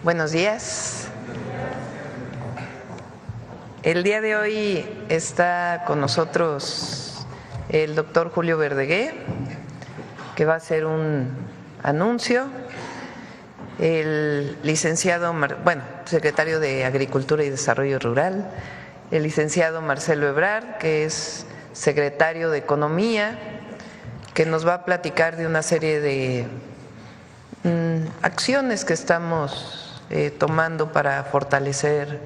Buenos días. El día de hoy está con nosotros el doctor Julio Verdegué, que va a hacer un anuncio. El licenciado, secretario de Agricultura y Desarrollo Rural, el licenciado Marcelo Ebrard, que es secretario de Economía, que nos va a platicar de una serie de acciones que estamos tomando para fortalecer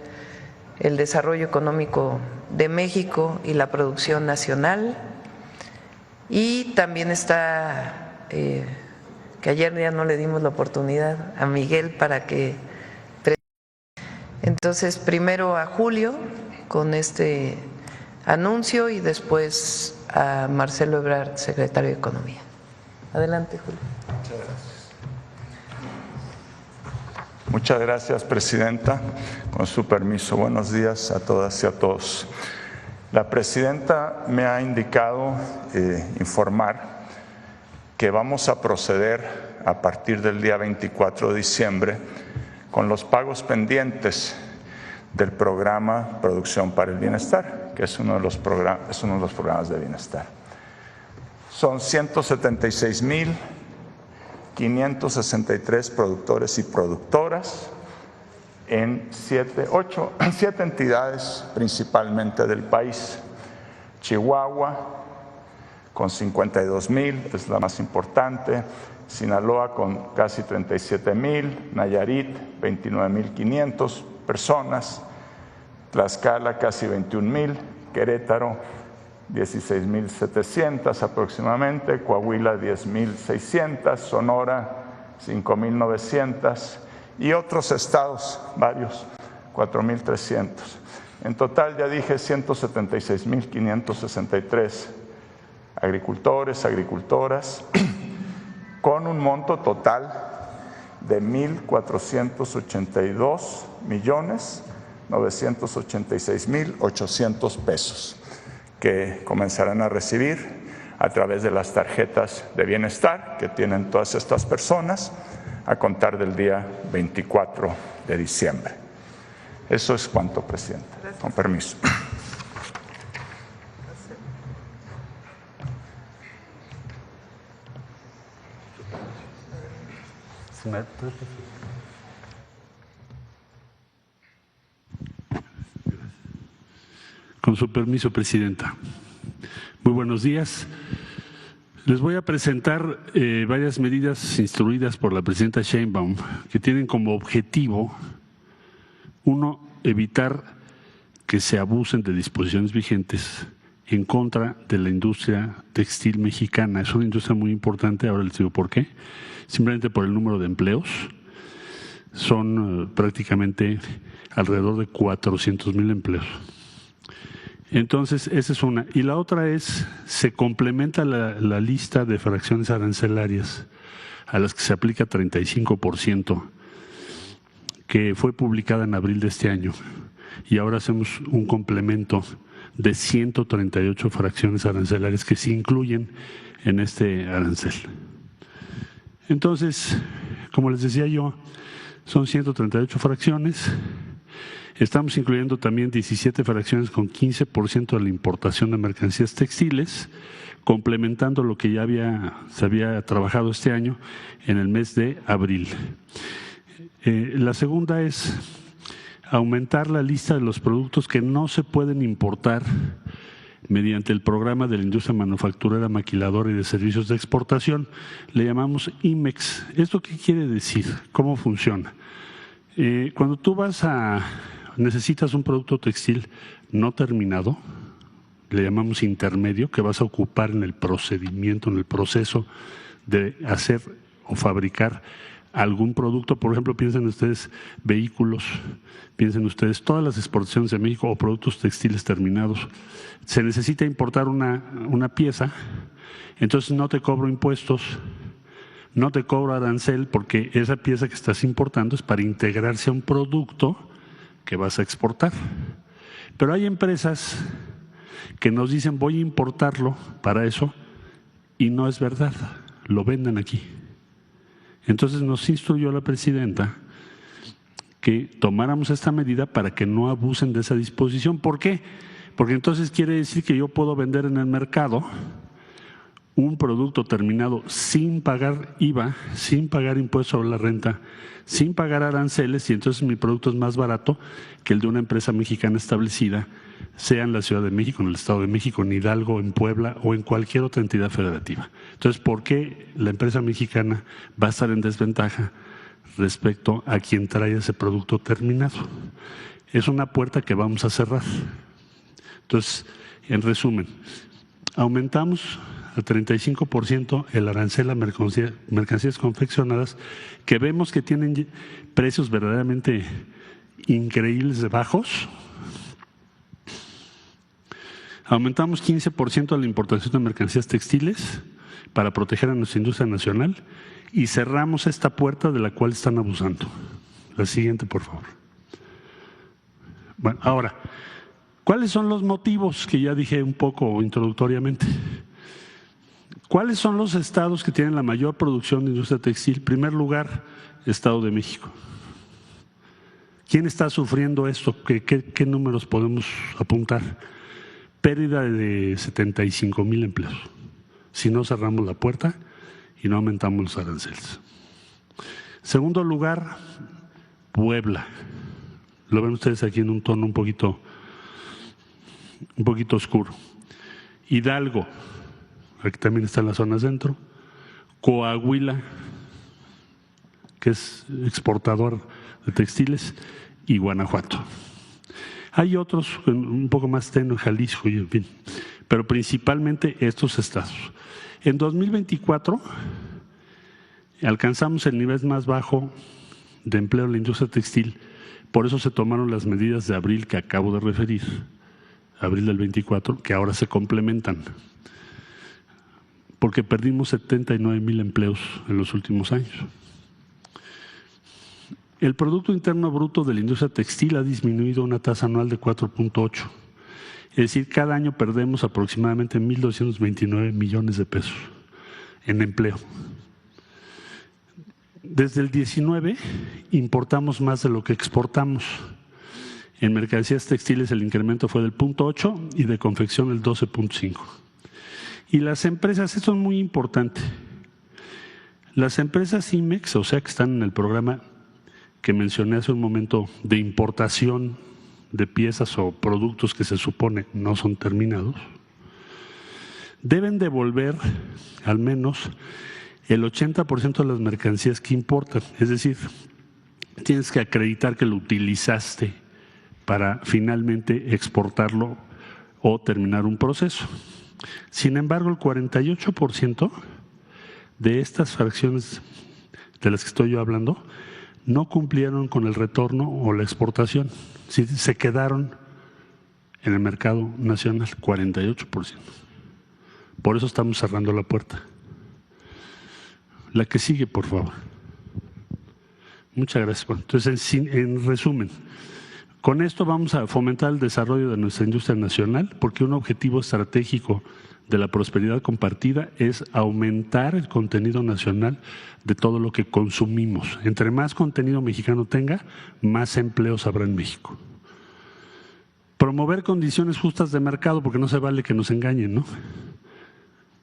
el desarrollo económico de México y la producción nacional. Y también está, que ayer ya no le dimos la oportunidad a Miguel para que… Entonces, primero a Julio con este anuncio y después a Marcelo Ebrard, secretario de Economía. Adelante, Julio. Muchas gracias. Muchas gracias, presidenta. Con su permiso, buenos días a todas y a todos. La presidenta me ha indicado informar que vamos a proceder a partir del día 24 de diciembre con los pagos pendientes del programa Producción para el Bienestar, que es uno de los programas de bienestar. Son 176,563 productores y productoras en siete entidades principalmente del país. Chihuahua con 52,000, es la más importante. Sinaloa con casi 37,000, Nayarit 29,500 personas, Tlaxcala casi 21,000, Querétaro 16,700 aproximadamente, Coahuila 10,600, Sonora 5,900 y otros estados, varios, 4,300. En total, ya dije, 176,563 agricultores, agricultoras, con un monto total de 1,482,986,800 pesos, que comenzarán a recibir a través de las tarjetas de bienestar que tienen todas estas personas a contar del día 24 de diciembre. Eso es cuanto, presidente. Gracias. Con permiso. Con su permiso, presidenta. Muy buenos días. Les voy a presentar varias medidas instruidas por la presidenta Sheinbaum que tienen como objetivo, uno, evitar que se abusen de disposiciones vigentes en contra de la industria textil mexicana. Es una industria muy importante, ahora les digo por qué. Simplemente por el número de empleos. Son prácticamente alrededor de 400,000 empleos. Entonces, esa es una. Y la otra es, se complementa la lista de fracciones arancelarias a las que se aplica 35%, que fue publicada en abril de este año. Y ahora hacemos un complemento de 138 fracciones arancelarias que se incluyen en este arancel. Entonces, como les decía yo, son 138 fracciones. Estamos incluyendo también 17 fracciones con 15% de la importación de mercancías textiles, complementando lo que ya se había trabajado este año en el mes de abril. La segunda es aumentar la lista de los productos que no se pueden importar mediante el programa de la industria manufacturera, maquiladora y de servicios de exportación. Le llamamos IMEX. ¿Esto qué quiere decir? ¿Cómo funciona? Cuando tú necesitas un producto textil no terminado, le llamamos intermedio, que vas a ocupar en el procedimiento, en el proceso de hacer o fabricar algún producto. Por ejemplo, piensen ustedes vehículos, piensen ustedes todas las exportaciones de México o productos textiles terminados. Se necesita importar una pieza, entonces no te cobro impuestos, no te cobro arancel, porque esa pieza que estás importando es para integrarse a un producto que vas a exportar. Pero hay empresas que nos dicen voy a importarlo para eso y no es verdad, lo venden aquí. Entonces nos instruyó la presidenta que tomáramos esta medida para que no abusen de esa disposición. ¿Por qué? Porque entonces quiere decir que yo puedo vender en el mercado un producto terminado sin pagar IVA, sin pagar impuesto sobre la renta, sin pagar aranceles, y entonces mi producto es más barato que el de una empresa mexicana establecida, sea en la Ciudad de México, en el Estado de México, en Hidalgo, en Puebla o en cualquier otra entidad federativa. Entonces, ¿por qué la empresa mexicana va a estar en desventaja respecto a quien trae ese producto terminado? Es una puerta que vamos a cerrar. Entonces, en resumen, aumentamos al 35% el arancel a mercancías confeccionadas, que vemos que tienen precios verdaderamente increíbles de bajos. Aumentamos 15% la importación de mercancías textiles para proteger a nuestra industria nacional y cerramos esta puerta de la cual están abusando. La siguiente, por favor. Bueno, ahora, ¿cuáles son los motivos que ya dije un poco introductoriamente? ¿Cuáles son los estados que tienen la mayor producción de industria textil? En primer lugar, Estado de México. ¿Quién está sufriendo esto? ¿Qué números podemos apuntar? Pérdida de 75,000 empleos si no cerramos la puerta y no aumentamos los aranceles. Segundo lugar, Puebla. Lo ven ustedes aquí en un tono un poquito oscuro. Hidalgo, aquí también está en la zona centro. Coahuila, que es exportador de textiles, y Guanajuato. Hay otros un poco más tenue, Jalisco y en fin, pero principalmente estos estados. En 2024 alcanzamos el nivel más bajo de empleo en la industria textil, por eso se tomaron las medidas de abril que acabo de referir, abril del 24, que ahora se complementan, porque perdimos 79,000 empleos en los últimos años. El Producto Interno Bruto de la industria textil ha disminuido a una tasa anual de 4.8. Es decir, cada año perdemos aproximadamente 1.229 millones de pesos en empleo. Desde el 19 importamos más de lo que exportamos. En mercancías textiles el incremento fue del 0.8 y de confección el 12.5. Y las empresas, esto es muy importante, las empresas IMEX, o sea que están en el programa que mencioné hace un momento de importación de piezas o productos que se supone no son terminados, deben devolver al menos el 80% de las mercancías que importan. Es decir, tienes que acreditar que lo utilizaste para finalmente exportarlo o terminar un proceso. Sin embargo, el 48% de estas fracciones de las que estoy yo hablando no cumplieron con el retorno o la exportación. Se quedaron en el mercado nacional, 48%. Por eso estamos cerrando la puerta. La que sigue, por favor. Muchas gracias. Bueno, entonces, en resumen, con esto vamos a fomentar el desarrollo de nuestra industria nacional, porque un objetivo estratégico de la prosperidad compartida es aumentar el contenido nacional de todo lo que consumimos. Entre más contenido mexicano tenga, más empleos habrá en México. Promover condiciones justas de mercado, porque no se vale que nos engañen, ¿no?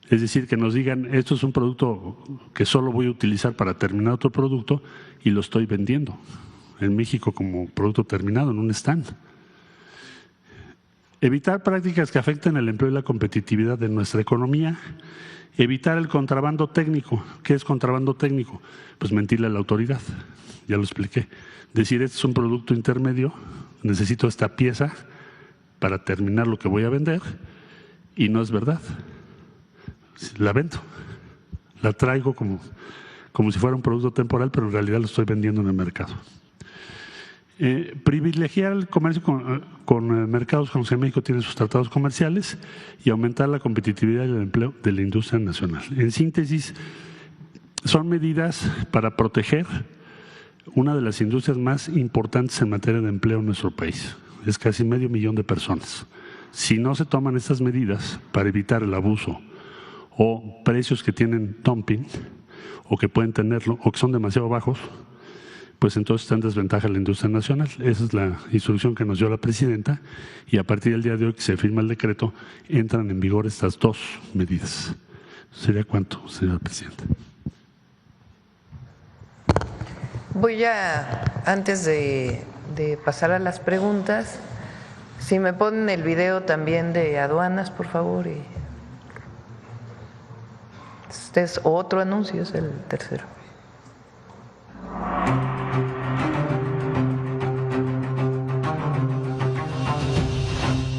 Es decir, que nos digan, esto es un producto que solo voy a utilizar para terminar otro producto y lo estoy vendiendo en México como producto terminado en un stand. Evitar prácticas que afecten el empleo y la competitividad de nuestra economía. Evitar el contrabando técnico. ¿Qué es contrabando técnico? Pues mentirle a la autoridad, ya lo expliqué. Decir, este es un producto intermedio, necesito esta pieza para terminar lo que voy a vender y no es verdad. La vendo, la traigo como si fuera un producto temporal, pero en realidad lo estoy vendiendo en el mercado. Privilegiar el comercio con mercados con los que México tiene sus tratados comerciales y aumentar la competitividad y el empleo de la industria nacional. En síntesis, son medidas para proteger una de las industrias más importantes en materia de empleo en nuestro país. Es casi 500,000 de personas. Si no se toman estas medidas para evitar el abuso o precios que tienen dumping o que pueden tenerlo o que son demasiado bajos, pues entonces está en desventaja la industria nacional. Esa es la instrucción que nos dio la presidenta y a partir del día de hoy que se firma el decreto entran en vigor estas dos medidas. ¿Sería cuánto, señora presidenta? Voy a, antes de pasar a las preguntas, si me ponen el video también de aduanas, por favor. Este es otro anuncio, es el tercero.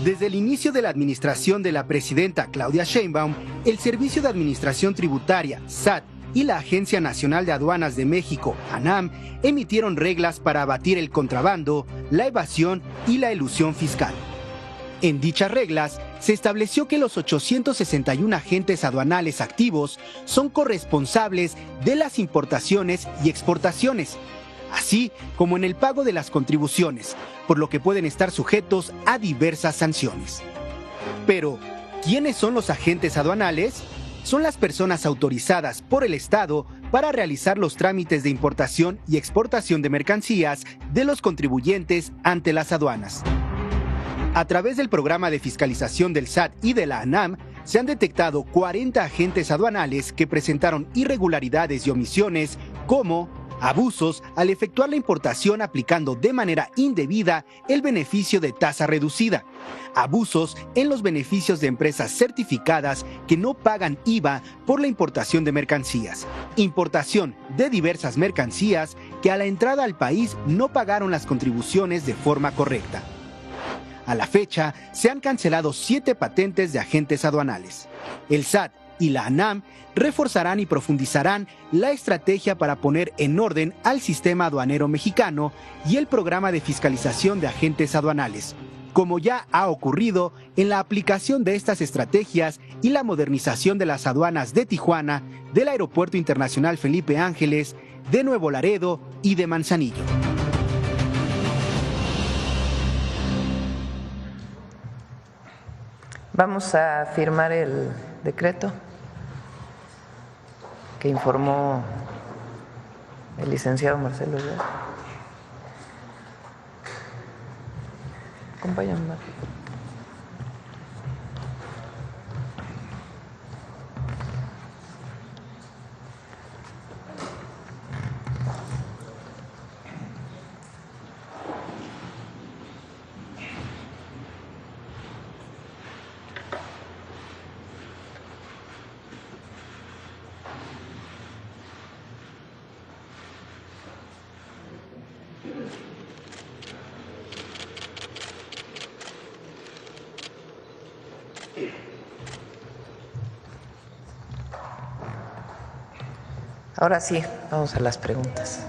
Desde el inicio de la administración de la presidenta Claudia Sheinbaum, el Servicio de Administración Tributaria, SAT, y la Agencia Nacional de Aduanas de México, ANAM, emitieron reglas para abatir el contrabando, la evasión y la elusión fiscal. En dichas reglas, se estableció que los 861 agentes aduanales activos son corresponsables de las importaciones y exportaciones, así como en el pago de las contribuciones, por lo que pueden estar sujetos a diversas sanciones. Pero, ¿quiénes son los agentes aduanales? Son las personas autorizadas por el Estado para realizar los trámites de importación y exportación de mercancías de los contribuyentes ante las aduanas. A través del programa de fiscalización del SAT y de la ANAM, se han detectado 40 agentes aduanales que presentaron irregularidades y omisiones como abusos al efectuar la importación aplicando de manera indebida el beneficio de tasa reducida, abusos en los beneficios de empresas certificadas que no pagan IVA por la importación de mercancías, importación de diversas mercancías que a la entrada al país no pagaron las contribuciones de forma correcta. A la fecha, se han cancelado 7 patentes de agentes aduanales. El SAT y la ANAM reforzarán y profundizarán la estrategia para poner en orden al sistema aduanero mexicano y el programa de fiscalización de agentes aduanales, como ya ha ocurrido en la aplicación de estas estrategias y la modernización de las aduanas de Tijuana, del Aeropuerto Internacional Felipe Ángeles, de Nuevo Laredo y de Manzanillo. Vamos a firmar el decreto que informó el licenciado Marcelo Ebrard. Acompáñame, Marcelo. Ahora sí, vamos a las preguntas.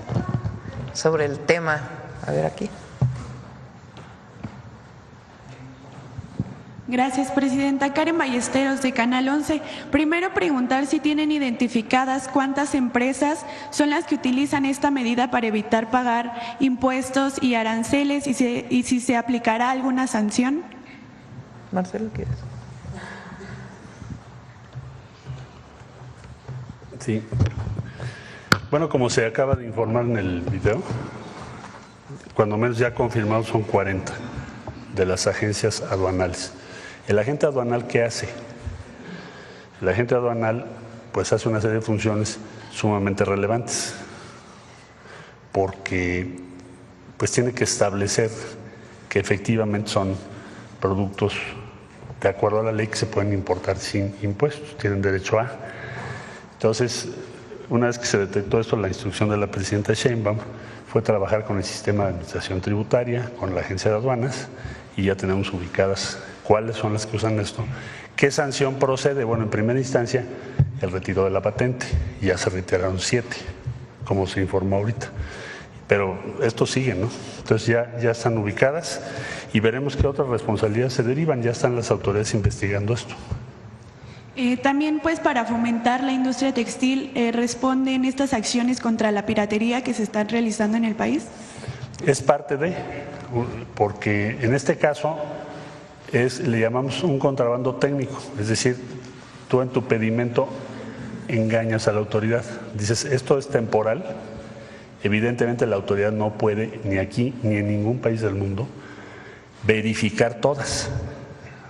Sobre el tema, a ver aquí. Gracias, presidenta. Karen Ballesteros, de Canal 11. Primero, preguntar si tienen identificadas cuántas empresas son las que utilizan esta medida para evitar pagar impuestos y aranceles y si se aplicará alguna sanción. Marcelo, ¿quieres? Sí. Bueno, como se acaba de informar en el video, cuando menos ya confirmados son 40 de las agencias aduanales. ¿El agente aduanal qué hace? El agente aduanal pues hace una serie de funciones sumamente relevantes porque pues tiene que establecer que efectivamente son productos de acuerdo a la ley que se pueden importar sin impuestos, tienen derecho a. Entonces, una vez que se detectó esto, la instrucción de la presidenta Sheinbaum fue trabajar con el sistema de administración tributaria, con la agencia de aduanas, y ya tenemos ubicadas cuáles son las que usan esto. ¿Qué sanción procede? Bueno, en primera instancia, el retiro de la patente. Ya se retiraron 7, como se informó ahorita. Pero esto sigue, ¿no? Entonces ya están ubicadas y veremos qué otras responsabilidades se derivan. Ya están las autoridades investigando esto. También, pues, para fomentar la industria textil, ¿responden estas acciones contra la piratería que se están realizando en el país? Es parte de, porque en este caso le llamamos un contrabando técnico, es decir, tú en tu pedimento engañas a la autoridad, dices esto es temporal Evidentemente la autoridad no puede, ni aquí ni en ningún país del mundo, verificar todas.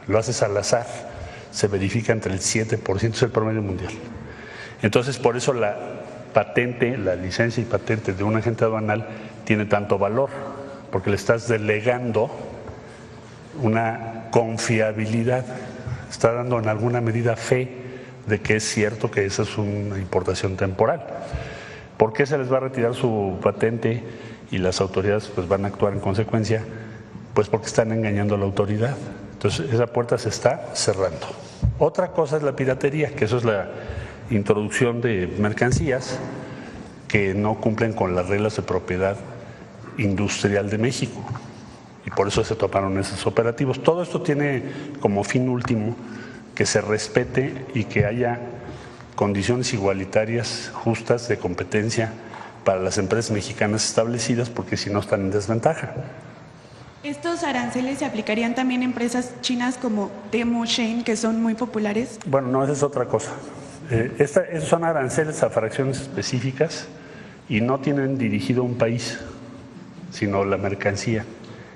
Lo haces al azar, se verifica entre el 7%, es el promedio mundial. Entonces, por eso la patente, la licencia y patente de un agente aduanal tiene tanto valor, porque le estás delegando una confiabilidad, está dando en alguna medida fe de que es cierto que esa es una importación temporal. ¿Por qué se les va a retirar su patente y las autoridades pues van a actuar en consecuencia? Pues porque están engañando a la autoridad. Entonces esa puerta se está cerrando. Otra cosa es la piratería, que eso es la introducción de mercancías que no cumplen con las reglas de propiedad industrial de México. Y por eso se tomaron esos operativos. Todo esto tiene como fin último que se respete y que haya condiciones igualitarias, justas, de competencia para las empresas mexicanas establecidas, porque si no están en desventaja. ¿Estos aranceles se aplicarían también a empresas chinas como Temu, Shein, que son muy populares? Bueno, no, esa es otra cosa. Esos son aranceles a fracciones específicas y no tienen dirigido a un país, sino la mercancía.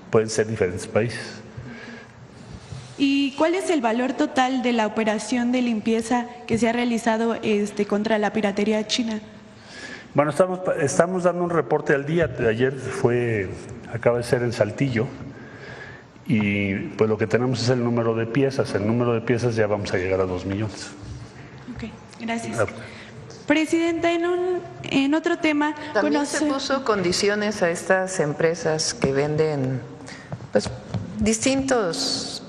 Pueden ser diferentes países. ¿Y cuál es el valor total de la operación de limpieza que se ha realizado contra la piratería china? Bueno, estamos dando un reporte al día. Ayer acaba de ser en Saltillo y pues lo que tenemos es el número de piezas. El número de piezas ya vamos a llegar a 2 millones. Ok, gracias. Presidenta, en otro tema… También se puso condiciones a estas empresas que venden pues, distintos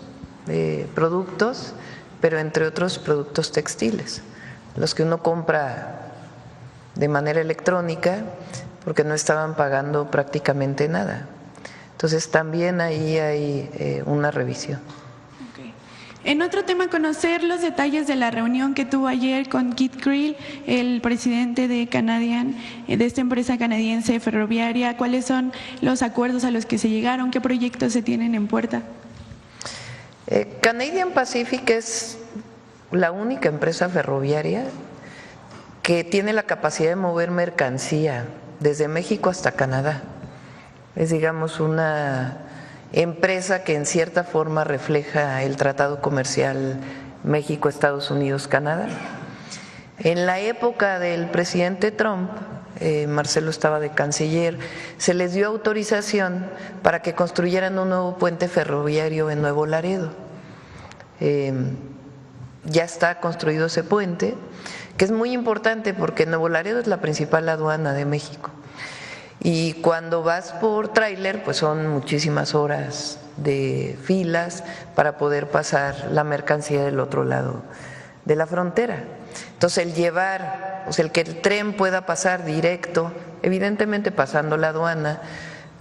productos, pero entre otros productos textiles, los que uno compra de manera electrónica porque no estaban pagando prácticamente nada. Entonces también ahí hay una revisión. En otro tema, conocer los detalles de la reunión que tuvo ayer con Keith Creel, el presidente de esta empresa canadiense ferroviaria. ¿Cuáles son los acuerdos a los que se llegaron? ¿Qué proyectos se tienen en puerta? Canadian Pacific es la única empresa ferroviaria que tiene la capacidad de mover mercancía desde México hasta Canadá. Es, digamos, una empresa que en cierta forma refleja el tratado comercial México, Estados Unidos, Canadá. En la época del presidente Trump, Marcelo estaba de canciller, se les dio autorización para que construyeran un nuevo puente ferroviario en Nuevo Laredo. Ya está construido ese puente, que es muy importante porque Nuevo Laredo es la principal aduana de México. Y cuando vas por tráiler, pues son muchísimas horas de filas para poder pasar la mercancía del otro lado de la frontera. Entonces el llevar, o sea, el que el tren pueda pasar directo, evidentemente pasando la aduana,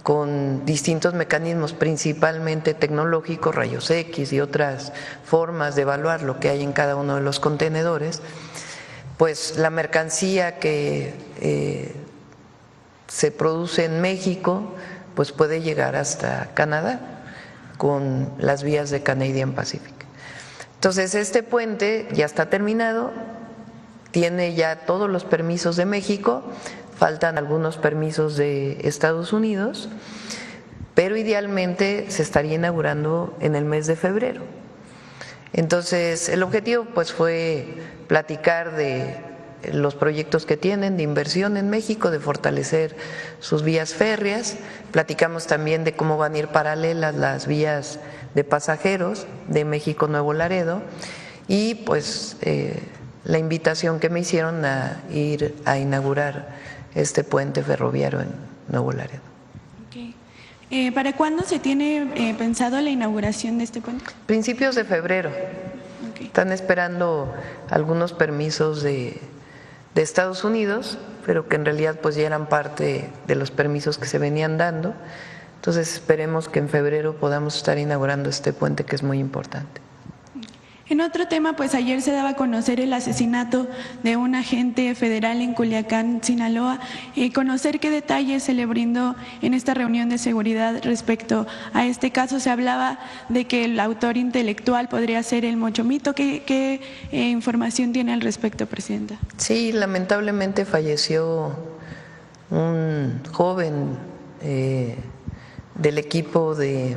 con distintos mecanismos, principalmente tecnológicos, rayos X y otras formas de evaluar lo que hay en cada uno de los contenedores, pues la mercancía que se produce en México, pues puede llegar hasta Canadá con las vías de Canadian Pacific. Entonces este puente ya está terminado, tiene ya todos los permisos de México, faltan algunos permisos de Estados Unidos, pero idealmente se estaría inaugurando en el mes de febrero. Entonces el objetivo pues fue platicar de los proyectos que tienen de inversión en México, de fortalecer sus vías férreas. Platicamos también de cómo van a ir paralelas las vías de pasajeros de México Nuevo Laredo y pues la invitación que me hicieron a ir a inaugurar este puente ferroviario en Nuevo Laredo. Okay. ¿Para cuándo se tiene pensado la inauguración de este puente? Principios de febrero. Okay. Están esperando algunos permisos de Estados Unidos, pero que en realidad pues ya eran parte de los permisos que se venían dando. Entonces esperemos que en febrero podamos estar inaugurando este puente que es muy importante. En otro tema, pues ayer se daba a conocer el asesinato de un agente federal en Culiacán, Sinaloa. Conocer qué detalles se le brindó en esta reunión de seguridad respecto a este caso. Se hablaba de que el autor intelectual podría ser el Mochomito. ¿Qué información tiene al respecto, Presidenta? Sí, lamentablemente falleció un joven del equipo de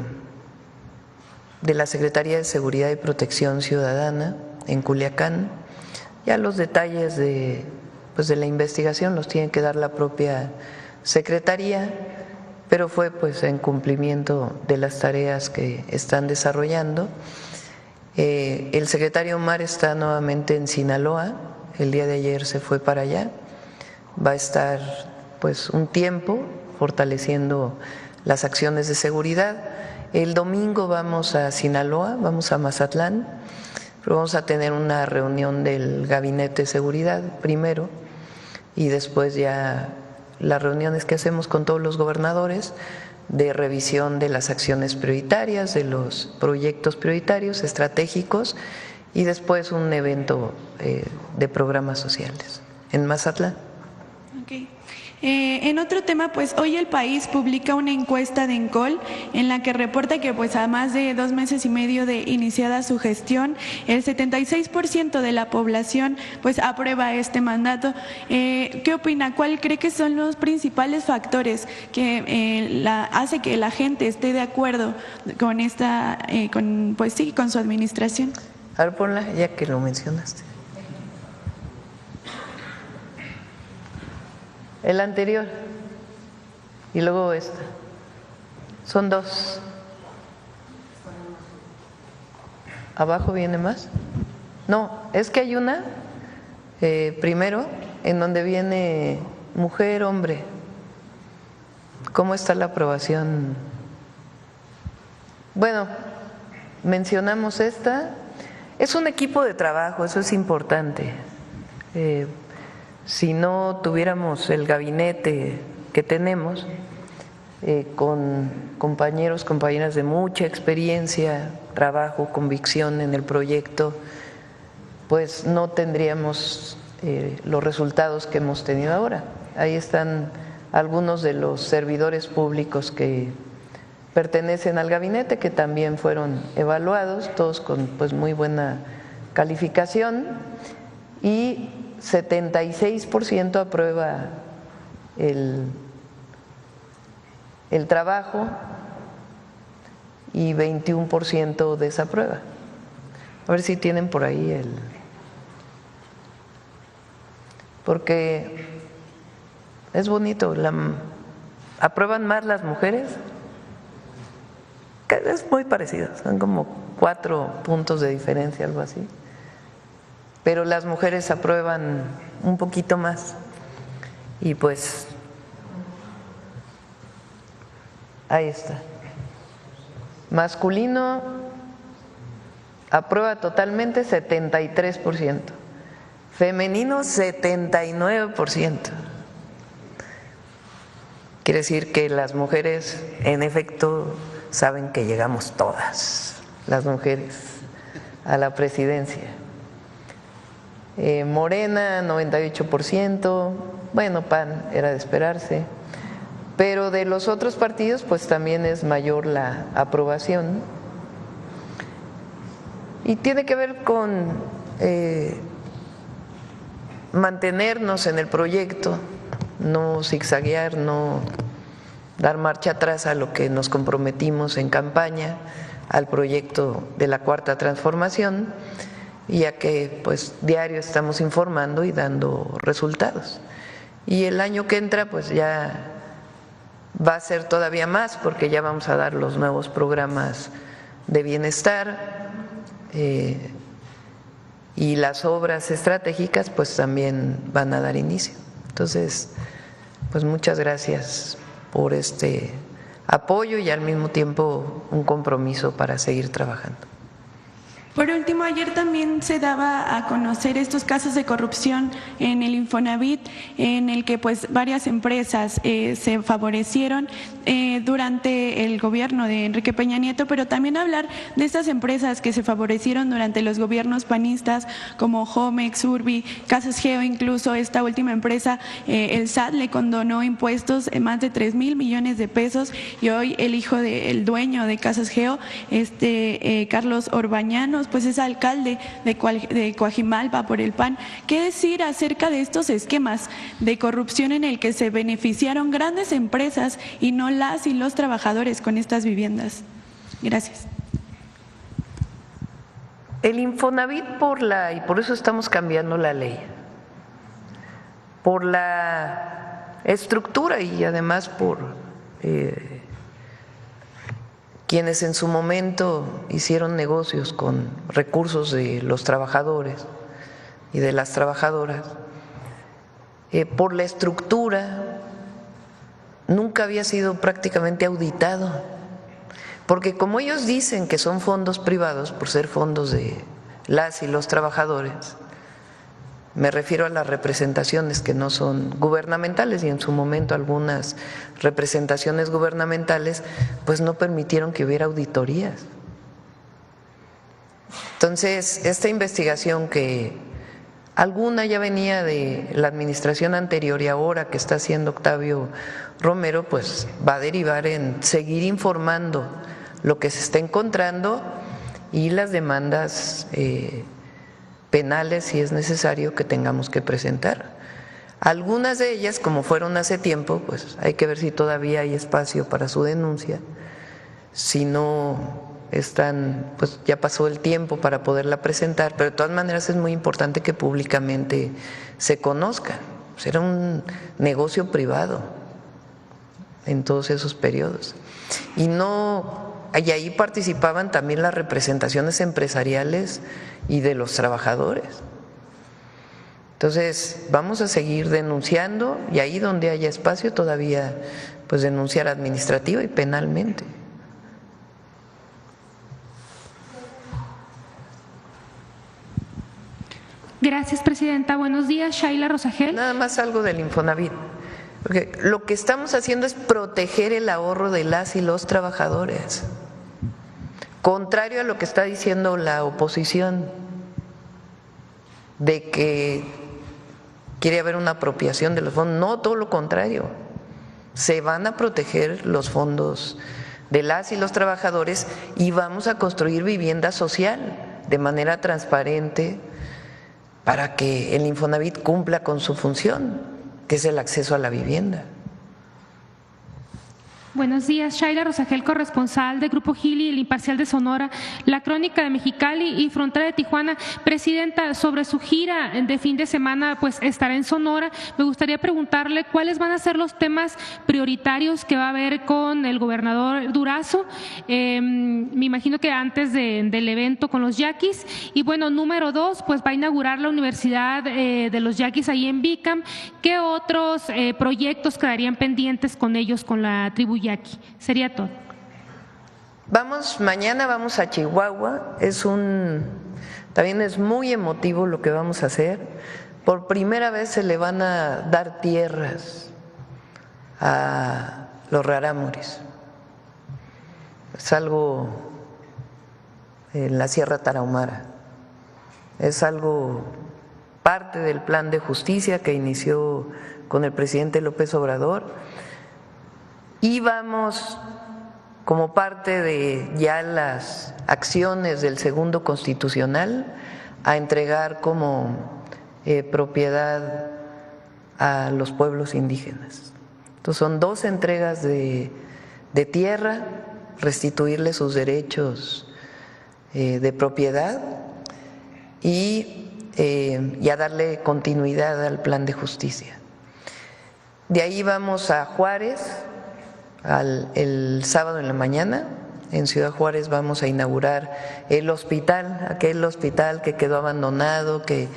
la Secretaría de Seguridad y Protección Ciudadana en Culiacán. Ya los detalles de la investigación los tiene que dar la propia Secretaría, pero fue pues en cumplimiento de las tareas que están desarrollando. El secretario Omar está nuevamente en Sinaloa, el día de ayer se fue para allá, va a estar pues un tiempo fortaleciendo las acciones de seguridad. El domingo vamos a Sinaloa, vamos a Mazatlán, pero vamos a tener una reunión del Gabinete de Seguridad primero y después ya las reuniones que hacemos con todos los gobernadores de revisión de las acciones prioritarias, de los proyectos prioritarios, estratégicos y después un evento de programas sociales en Mazatlán. Okay. En otro tema, pues hoy El País publica una encuesta de ENCOL en la que reporta que pues a más de 2 meses y medio de iniciada su gestión, el 76% de la población pues aprueba este mandato. ¿Qué opina? ¿Cuál cree que son los principales factores que hace que la gente esté de acuerdo con esta, con su administración? A ver, ponla ya que lo mencionaste. El anterior y luego esta. Son 2. ¿Abajo viene más? No, es que hay una primero en donde viene mujer, hombre. ¿Cómo está la aprobación? Bueno, mencionamos esta. Es un equipo de trabajo, eso es importante. Si no tuviéramos el gabinete que tenemos, con compañeros, compañeras de mucha experiencia, trabajo, convicción en el proyecto, pues no tendríamos los resultados que hemos tenido ahora. Ahí están algunos de los servidores públicos que pertenecen al gabinete, que también fueron evaluados, todos con pues muy buena calificación, y 76% aprueba el trabajo y 21% desaprueba. A ver si tienen por ahí porque es bonito, aprueban más las mujeres, que es muy parecido, son como 4 puntos de diferencia, algo así. Pero las mujeres aprueban un poquito más y pues ahí está. Masculino aprueba totalmente 73%, femenino 79%. Quiere decir que las mujeres en efecto saben que llegamos todas, las mujeres, a la presidencia. Morena 98%, bueno, PAN era de esperarse, pero de los otros partidos pues también es mayor la aprobación y tiene que ver con mantenernos en el proyecto, no zigzaguear, no dar marcha atrás a lo que nos comprometimos en campaña, al proyecto de la Cuarta Transformación, ya que pues diario estamos informando y dando resultados. Y el año que entra pues ya va a ser todavía más, porque ya vamos a dar los nuevos programas de bienestar y las obras estratégicas pues también van a dar inicio. Entonces, pues muchas gracias por este apoyo y al mismo tiempo un compromiso para seguir trabajando. Por último, ayer también se daba a conocer estos casos de corrupción en el Infonavit, en el que pues varias empresas se favorecieron durante el gobierno de Enrique Peña Nieto, pero también hablar de estas empresas que se favorecieron durante los gobiernos panistas como Homex, Urbi, Casas Geo, incluso esta última empresa, el SAT le condonó impuestos en más de 3,000 millones de pesos y hoy el hijo del dueño de Casas Geo, Carlos Orbañanos, años pues es alcalde de Coajimalpa por el PAN. ¿Qué decir acerca de estos esquemas de corrupción en el que se beneficiaron grandes empresas y no las y los trabajadores con estas viviendas? Gracias. El Infonavit y por eso estamos cambiando la ley, por la estructura y además por quienes en su momento hicieron negocios con recursos de los trabajadores y de las trabajadoras, por la estructura, nunca había sido prácticamente auditado, porque como ellos dicen que son fondos privados, por ser fondos de las y los trabajadores, me refiero a las representaciones que no son gubernamentales y en su momento algunas representaciones gubernamentales pues no permitieron que hubiera auditorías. Entonces, esta investigación que alguna ya venía de la administración anterior y ahora que está haciendo Octavio Romero, pues va a derivar en seguir informando lo que se está encontrando y las demandas penales, si es necesario, que tengamos que presentar. Algunas de ellas, como fueron hace tiempo, pues hay que ver si todavía hay espacio para su denuncia. Si no están, pues ya pasó el tiempo para poderla presentar, pero de todas maneras es muy importante que públicamente se conozca. Pues era un negocio privado en todos esos periodos. Y ahí participaban también las representaciones empresariales y de los trabajadores. Entonces, vamos a seguir denunciando y ahí donde haya espacio todavía, pues denunciar administrativa y penalmente. Gracias, presidenta. Buenos días, Shaila Rosagel. Nada más algo del Infonavit. Porque lo que estamos haciendo es proteger el ahorro de las y los trabajadores, contrario a lo que está diciendo la oposición, de que quiere haber una apropiación de los fondos. No, todo lo contrario, se van a proteger los fondos de las y los trabajadores y vamos a construir vivienda social de manera transparente para que el Infonavit cumpla con su función, que es el acceso a la vivienda. Buenos días, Shaila Rosagel, corresponsal de Grupo Gili, El Imparcial de Sonora, La Crónica de Mexicali y Frontera de Tijuana. Presidenta, sobre su gira de fin de semana, pues estará en Sonora. Me gustaría preguntarle cuáles van a ser los temas prioritarios que va a haber con el gobernador Durazo. Me imagino que antes del evento con los yaquis. Y bueno, número 2, pues va a inaugurar la Universidad de los Yaquis ahí en Bicam. ¿Qué otros proyectos quedarían pendientes con ellos, con la tribu yaqui? Sería todo. Mañana vamos a Chihuahua, también es muy emotivo lo que vamos a hacer. Por primera vez se le van a dar tierras a los rarámuris. Es algo en la Sierra Tarahumara, es algo parte del plan de justicia que inició con el presidente López Obrador. Y vamos, como parte de ya las acciones del segundo constitucional, a entregar como propiedad a los pueblos indígenas. Entonces son 2 entregas de tierra, restituirles sus derechos de propiedad y a darle continuidad al plan de justicia. De ahí vamos a Juárez. El sábado en la mañana, en Ciudad Juárez, vamos a inaugurar el hospital, aquel hospital que quedó abandonado, que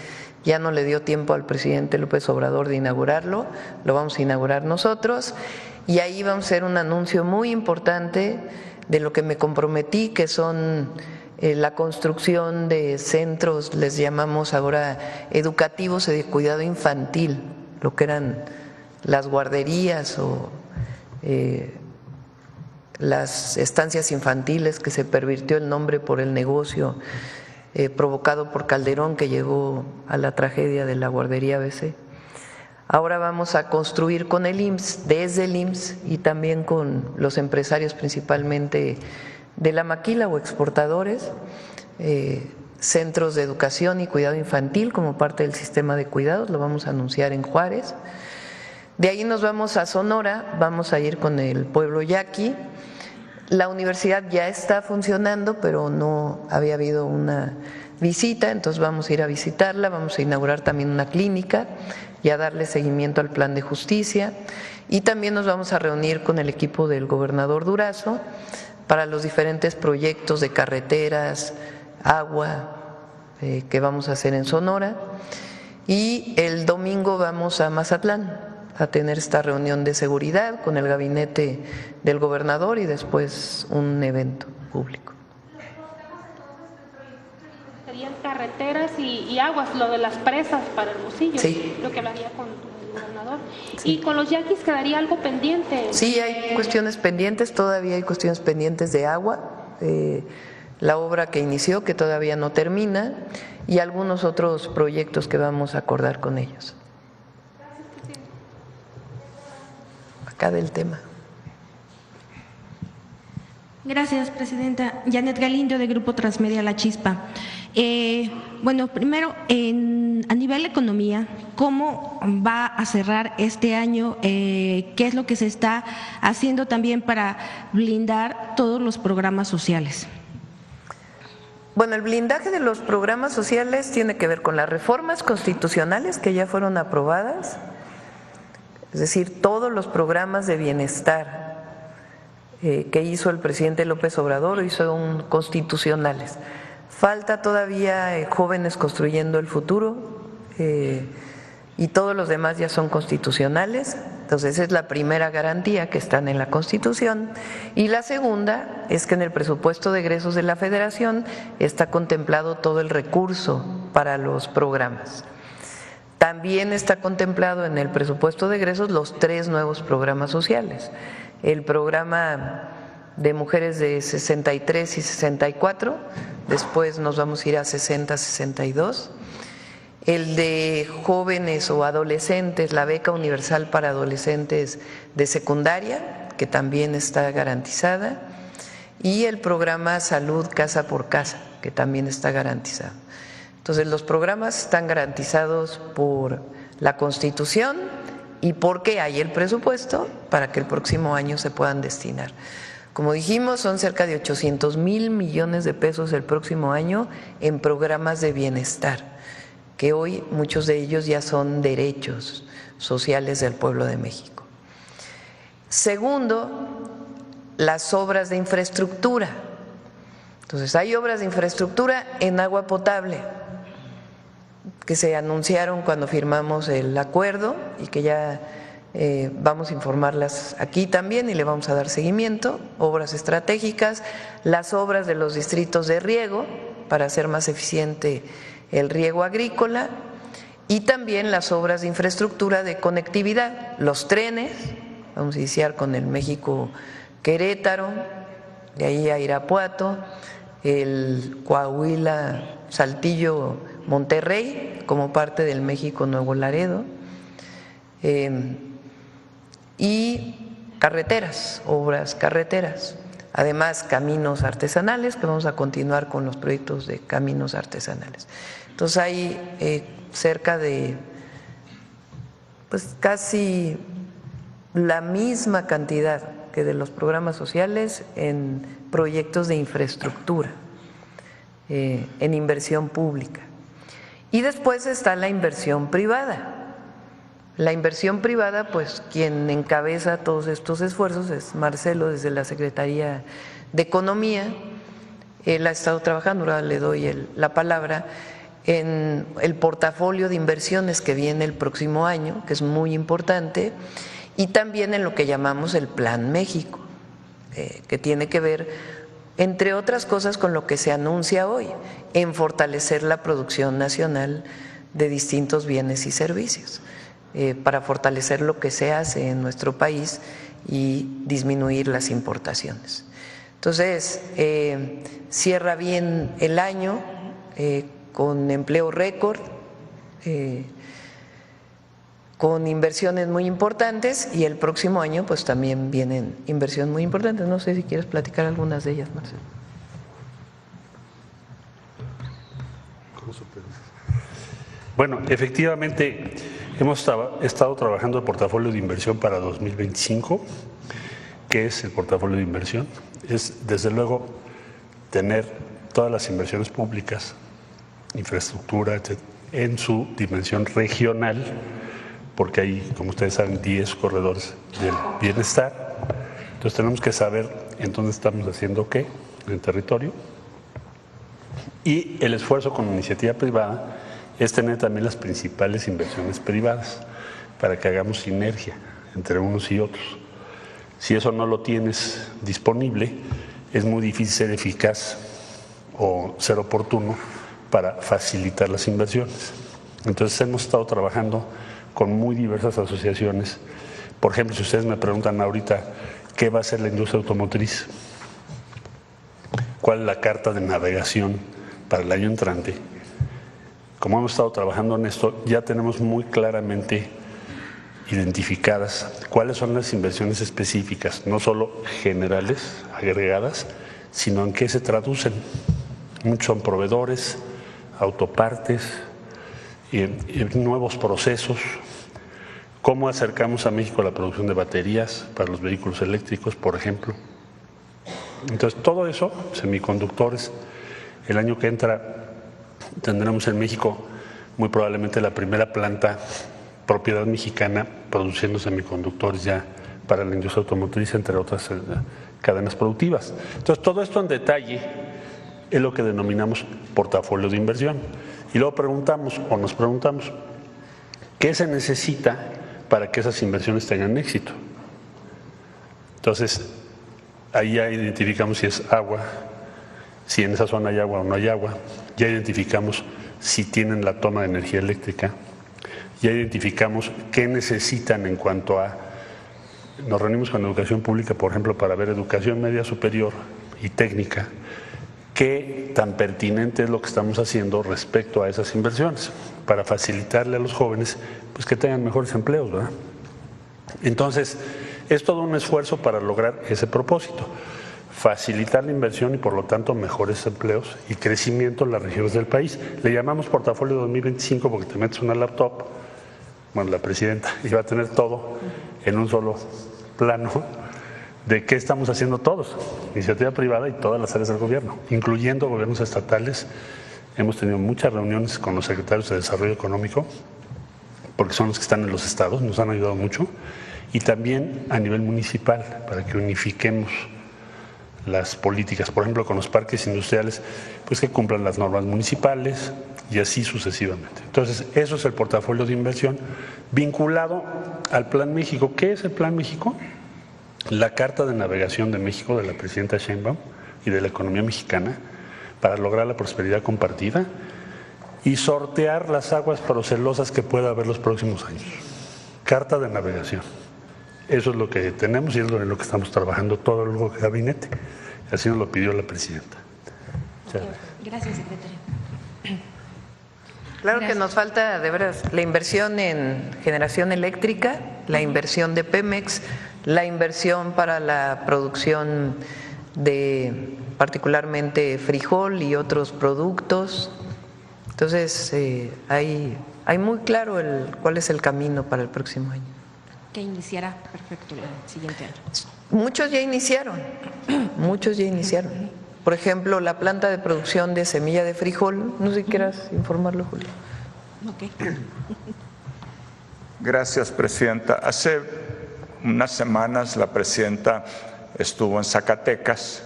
ya no le dio tiempo al presidente López Obrador de inaugurarlo, lo vamos a inaugurar nosotros y ahí vamos a hacer un anuncio muy importante de lo que me comprometí, que son la construcción de centros, les llamamos ahora educativos y de cuidado infantil, lo que eran las guarderías o las estancias infantiles, que se pervirtió el nombre por el negocio provocado por Calderón, que llegó a la tragedia de la guardería ABC. Ahora vamos a construir con el IMSS, desde el IMSS y también con los empresarios principalmente de la maquila o exportadores, centros de educación y cuidado infantil como parte del sistema de cuidados, lo vamos a anunciar en Juárez. De ahí nos vamos a Sonora, vamos a ir con el pueblo yaqui. La universidad ya está funcionando, pero no había habido una visita, entonces vamos a ir a visitarla, vamos a inaugurar también una clínica y a darle seguimiento al plan de justicia. Y también nos vamos a reunir con el equipo del gobernador Durazo para los diferentes proyectos de carreteras, agua que vamos a hacer en Sonora. Y el domingo vamos a Mazatlán a tener esta reunión de seguridad con el gabinete del gobernador y después un evento público. Serían carreteras y aguas, lo de las presas para el Hermosillo, sí. Lo que hablaría con el gobernador. Sí. ¿Y con los yaquis quedaría algo pendiente? Sí, hay cuestiones pendientes, todavía hay cuestiones pendientes de agua, la obra que inició que todavía no termina y algunos otros proyectos que vamos a acordar con ellos. Acá del tema. Gracias, presidenta. Janet Galindo, de Grupo Transmedia La Chispa. Bueno, primero, a nivel economía, ¿cómo va a cerrar este año? ¿Qué es lo que se está haciendo también para blindar todos los programas sociales? Bueno, el blindaje de los programas sociales tiene que ver con las reformas constitucionales que ya fueron aprobadas, es decir, todos los programas de bienestar que hizo el presidente López Obrador son constitucionales. Falta todavía Jóvenes Construyendo el Futuro y todos los demás ya son constitucionales. Entonces, esa es la primera garantía, que están en la Constitución. Y la segunda es que en el presupuesto de egresos de la Federación está contemplado todo el recurso para los programas. También está contemplado en el presupuesto de egresos los 3 nuevos programas sociales. El programa de mujeres de 63 y 64, después nos vamos a ir a 60-62. El de jóvenes o adolescentes, la beca universal para adolescentes de secundaria, que también está garantizada, y el programa Salud Casa por Casa, que también está garantizado. Entonces, los programas están garantizados por la Constitución y porque hay el presupuesto para que el próximo año se puedan destinar. Como dijimos, son cerca de 800,000 millones de pesos el próximo año en programas de bienestar, que hoy muchos de ellos ya son derechos sociales del pueblo de México. Segundo, las obras de infraestructura. Entonces, hay obras de infraestructura en agua potable que se anunciaron cuando firmamos el acuerdo y que ya vamos a informarlas aquí también y le vamos a dar seguimiento. Obras estratégicas, las obras de los distritos de riego para hacer más eficiente el riego agrícola y también las obras de infraestructura de conectividad, los trenes, vamos a iniciar con el México-Querétaro, de ahí a Irapuato, el Coahuila-Saltillo-Monterrey como parte del México-Nuevo Laredo, y carreteras, obras carreteras, además caminos artesanales, que vamos a continuar con los proyectos de caminos artesanales. Entonces hay cerca de casi la misma cantidad que de los programas sociales en proyectos de infraestructura, en inversión pública. Y después está la inversión privada. La inversión privada, pues quien encabeza todos estos esfuerzos es Marcelo desde la Secretaría de Economía. Él ha estado trabajando, ahora le doy la palabra, en el portafolio de inversiones que viene el próximo año, que es muy importante, y también en lo que llamamos el Plan México, que tiene que ver, entre otras cosas, con lo que se anuncia hoy, en fortalecer la producción nacional de distintos bienes y servicios, para fortalecer lo que se hace en nuestro país y disminuir las importaciones. Entonces, cierra bien el año con empleo récord, con inversiones muy importantes, y el próximo año pues también vienen inversiones muy importantes. No sé si quieres platicar algunas de ellas, Marcelo. Bueno, efectivamente hemos estado trabajando el portafolio de inversión para 2025. ¿Qué es el portafolio de inversión? Es, desde luego, tener todas las inversiones públicas, infraestructura, etc., en su dimensión regional, porque hay, como ustedes saben, 10 corredores del bienestar. Entonces tenemos que saber en dónde estamos haciendo qué en el territorio. Y el esfuerzo con iniciativa privada es tener también las principales inversiones privadas para que hagamos sinergia entre unos y otros. Si eso no lo tienes disponible, es muy difícil ser eficaz o ser oportuno para facilitar las inversiones. Entonces hemos estado trabajando con muy diversas asociaciones. Por ejemplo, si ustedes me preguntan ahorita qué va a hacer la industria automotriz, cuál es la carta de navegación para el año entrante, como hemos estado trabajando en esto, ya tenemos muy claramente identificadas cuáles son las inversiones específicas, no solo generales, agregadas, sino en qué se traducen. Muchos son proveedores, autopartes, nuevos procesos, cómo acercamos a México la producción de baterías para los vehículos eléctricos, por ejemplo. Entonces, todo eso, semiconductores, el año que entra tendremos en México muy probablemente la primera planta propiedad mexicana produciendo semiconductores ya para la industria automotriz, entre otras cadenas productivas. Entonces, todo esto en detalle es lo que denominamos portafolio de inversión. Y luego nos preguntamos, ¿qué se necesita para que esas inversiones tengan éxito? Entonces, ahí ya identificamos si es agua, si en esa zona hay agua o no hay agua, ya identificamos si tienen la toma de energía eléctrica, ya identificamos qué necesitan en cuanto a… Nos reunimos con educación pública, por ejemplo, para ver educación media superior y técnica, qué tan pertinente es lo que estamos haciendo respecto a esas inversiones, para facilitarle a los jóvenes pues, que tengan mejores empleos, ¿verdad? Entonces, es todo un esfuerzo para lograr ese propósito, facilitar la inversión y por lo tanto mejores empleos y crecimiento en las regiones del país. Le llamamos portafolio 2025 porque te metes una laptop, bueno, la presidenta iba a tener todo en un solo plano de qué estamos haciendo todos, iniciativa privada y todas las áreas del gobierno, incluyendo gobiernos estatales. Hemos tenido muchas reuniones con los secretarios de Desarrollo Económico, porque son los que están en los estados, nos han ayudado mucho, y también a nivel municipal, para que unifiquemos las políticas, por ejemplo, con los parques industriales, pues que cumplan las normas municipales y así sucesivamente. Entonces, eso es el portafolio de inversión vinculado al Plan México. ¿Qué es el Plan México? La Carta de Navegación de México de la presidenta Sheinbaum y de la economía mexicana para lograr la prosperidad compartida y sortear las aguas procelosas que pueda haber los próximos años. Carta de navegación. Eso es lo que tenemos y es lo que estamos trabajando todo el gabinete. Así nos lo pidió la presidenta. Gracias, secretario. Claro que nos falta, de veras, la inversión en generación eléctrica, la inversión de Pemex, la inversión para la producción de particularmente frijol y otros productos. Entonces, hay muy claro cuál es el camino para el próximo año. Que iniciará perfecto el siguiente año. Muchos ya iniciaron, muchos ya iniciaron. Por ejemplo, la planta de producción de semilla de frijol, no sé si quieras informarlo, Julio. Okay. Gracias, presidenta. Hace unas semanas la presidenta estuvo en Zacatecas,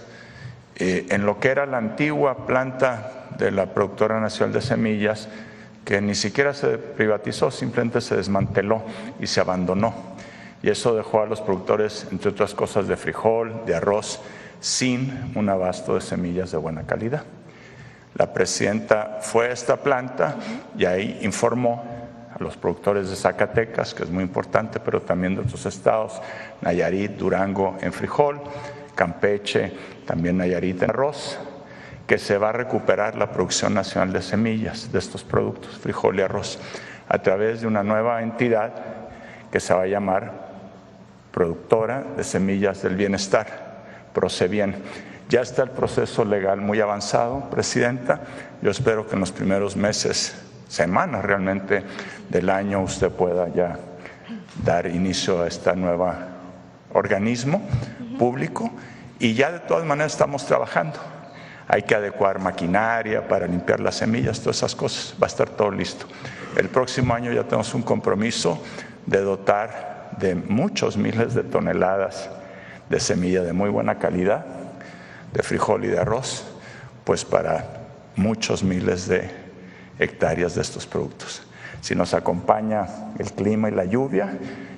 en lo que era la antigua planta de la Productora Nacional de Semillas, que ni siquiera se privatizó, simplemente se desmanteló y se abandonó. Y eso dejó a los productores, entre otras cosas, de frijol, de arroz, sin un abasto de semillas de buena calidad. La presidenta fue a esta planta y ahí informó a los productores de Zacatecas, que es muy importante, pero también de otros estados, Nayarit, Durango en frijol, Campeche, también Nayarit en arroz, que se va a recuperar la producción nacional de semillas de estos productos, frijol y arroz, a través de una nueva entidad que se va a llamar Productora de Semillas del Bienestar, Procebien. Ya está el proceso legal muy avanzado, presidenta. Yo espero que en los primeros meses semanas realmente del año usted pueda ya dar inicio a este nuevo organismo público, y ya de todas maneras estamos trabajando. Hay que adecuar maquinaria para limpiar las semillas, todas esas cosas, va a estar todo listo. El próximo año ya tenemos un compromiso de dotar de muchos miles de toneladas de semilla de muy buena calidad, de frijol y de arroz, pues para muchos miles de hectáreas de estos productos. Si nos acompaña el clima y la lluvia,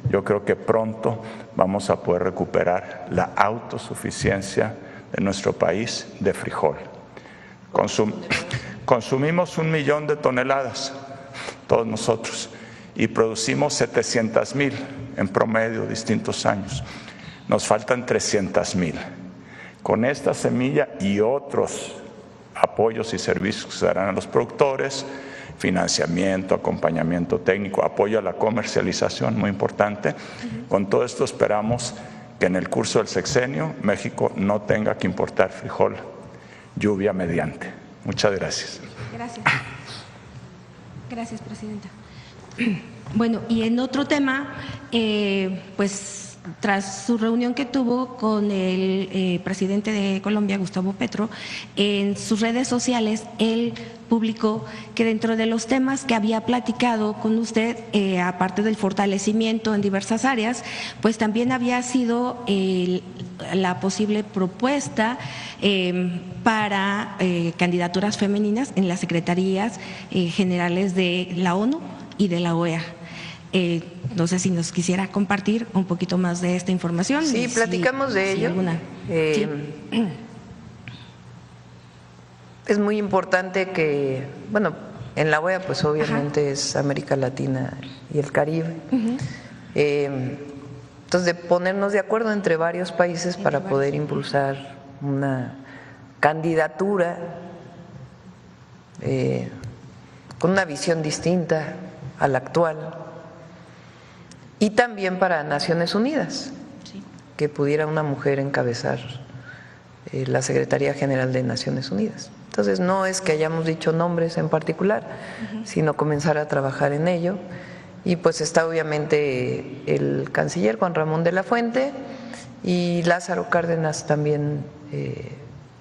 yo creo que pronto vamos a poder recuperar la autosuficiencia de nuestro país de frijol. Consumimos 1 millón de toneladas, todos nosotros, y producimos 700,000 en promedio distintos años. Nos faltan 300,000. Con esta semilla y otros apoyos y servicios que se darán a los productores, financiamiento, acompañamiento técnico, apoyo a la comercialización, muy importante. Con todo esto esperamos que en el curso del sexenio México no tenga que importar frijol, lluvia mediante. Muchas gracias. Gracias. Gracias, presidenta. Bueno, y en otro tema, pues tras su reunión que tuvo con el presidente de Colombia, Gustavo Petro, en sus redes sociales él publicó que dentro de los temas que había platicado con usted, aparte del fortalecimiento en diversas áreas, pues también había sido la posible propuesta para candidaturas femeninas en las secretarías generales de la ONU y de la OEA. No sé si nos quisiera compartir un poquito más de esta información. Sí, platicamos de ello. Sí. Es muy importante que, bueno, en la OEA pues obviamente es América Latina y el Caribe. Entonces, de ponernos de acuerdo entre varios países para poder impulsar una candidatura con una visión distinta a la actual. Y también para Naciones Unidas, que pudiera una mujer encabezar la Secretaría General de Naciones Unidas. Entonces, no es que hayamos dicho nombres en particular, sino comenzar a trabajar en ello. Y pues está obviamente el canciller Juan Ramón de la Fuente y Lázaro Cárdenas también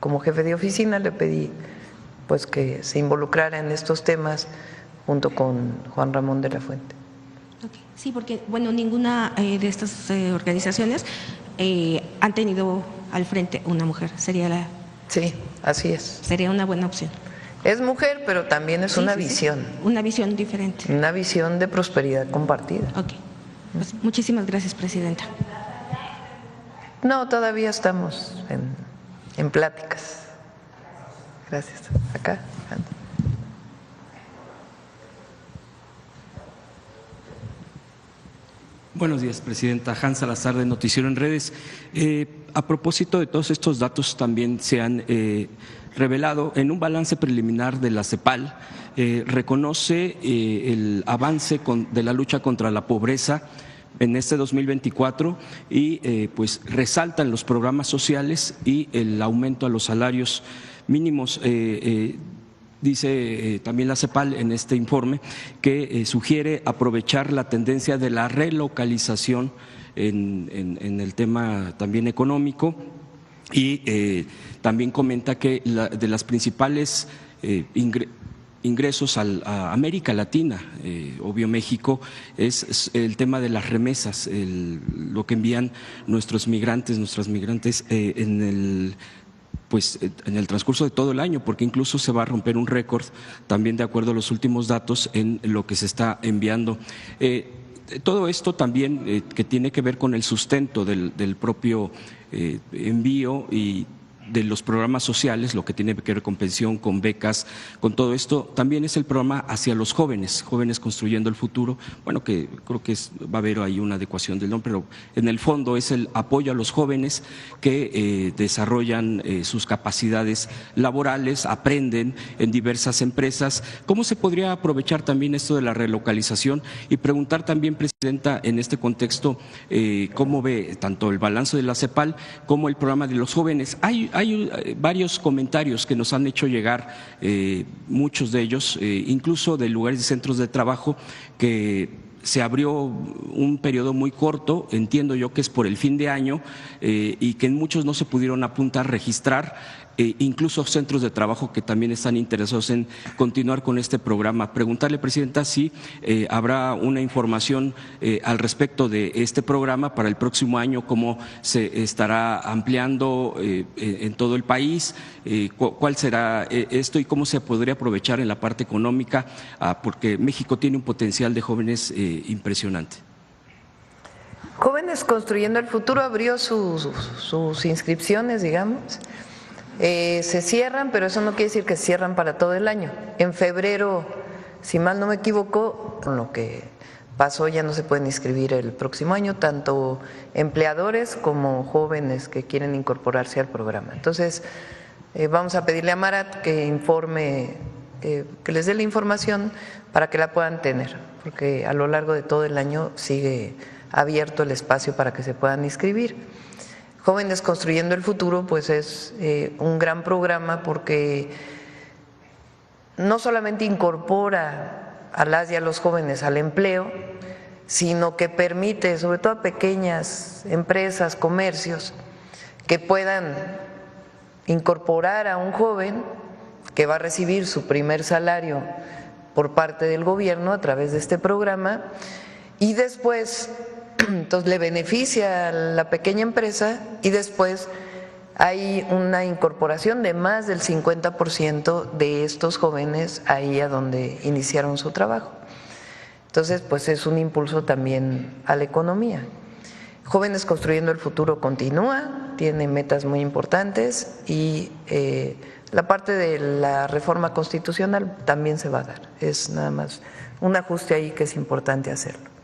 como jefe de oficina. Le pedí pues que se involucrara en estos temas junto con Juan Ramón de la Fuente. Sí, porque bueno, ninguna de estas organizaciones han tenido al frente una mujer. Sí, así es. Sería una buena opción. Es mujer, pero también es una visión. Sí. Una visión diferente. Una visión de prosperidad compartida. Ok. Pues muchísimas gracias, presidenta. No, todavía estamos en pláticas. Gracias. Acá. Buenos días, presidenta. Hans Salazar, de Noticiero en Redes. A propósito de todos estos datos, también se han revelado en un balance preliminar de la CEPAL, reconoce el avance de la lucha contra la pobreza en este 2024 y pues resaltan los programas sociales y el aumento a los salarios mínimos. Dice también la CEPAL en este informe que sugiere aprovechar la tendencia de la relocalización en el tema también económico y también comenta que de las principales ingresos a América Latina, obvio México, es el tema de las remesas, lo que envían nuestras migrantes en el transcurso de todo el año, porque incluso se va a romper un récord, también de acuerdo a los últimos datos, en lo que se está enviando. Todo esto también que tiene que ver con el sustento del propio envío y de los programas sociales, lo que tiene que ver con pensión, con becas, con todo esto, también es el programa hacia los jóvenes construyendo el futuro. Bueno, que creo que va a haber ahí una adecuación del nombre, pero en el fondo es el apoyo a los jóvenes que desarrollan sus capacidades laborales, aprenden en diversas empresas. ¿Cómo se podría aprovechar también esto de la relocalización? Y preguntar también, presidenta, en este contexto, ¿cómo ve tanto el balance de la CEPAL como el programa de los jóvenes? ¿Hay hay varios comentarios que nos han hecho llegar, muchos de ellos, incluso de lugares de centros de trabajo, que se abrió un periodo muy corto, entiendo yo que es por el fin de año, y que muchos no se pudieron apuntar, registrar, incluso centros de trabajo que también están interesados en continuar con este programa. Preguntarle, Presidenta, si habrá una información al respecto de este programa para el próximo año, cómo se estará ampliando en todo el país, cuál será esto y cómo se podría aprovechar en la parte económica, porque México tiene un potencial de jóvenes impresionante. Jóvenes Construyendo el Futuro abrió sus inscripciones, digamos. Se cierran, pero eso no quiere decir que se cierran para todo el año. En febrero, si mal no me equivoco, con lo que pasó ya no se pueden inscribir el próximo año, tanto empleadores como jóvenes que quieren incorporarse al programa. Entonces, vamos a pedirle a Marat que informe, que les dé la información para que la puedan tener, porque a lo largo de todo el año sigue abierto el espacio para que se puedan inscribir. Jóvenes Construyendo el Futuro, pues es un gran programa porque no solamente incorpora a las y a los jóvenes al empleo, sino que permite, sobre todo a pequeñas empresas, comercios, que puedan incorporar a un joven que va a recibir su primer salario por parte del gobierno a través de este programa y después… Entonces le beneficia a la pequeña empresa y después hay una incorporación de más del 50% de estos jóvenes ahí a donde iniciaron su trabajo. Entonces, pues es un impulso también a la economía. Jóvenes Construyendo el Futuro continúa, tiene metas muy importantes y la parte de la reforma constitucional también se va a dar. Es nada más un ajuste ahí que es importante hacerlo.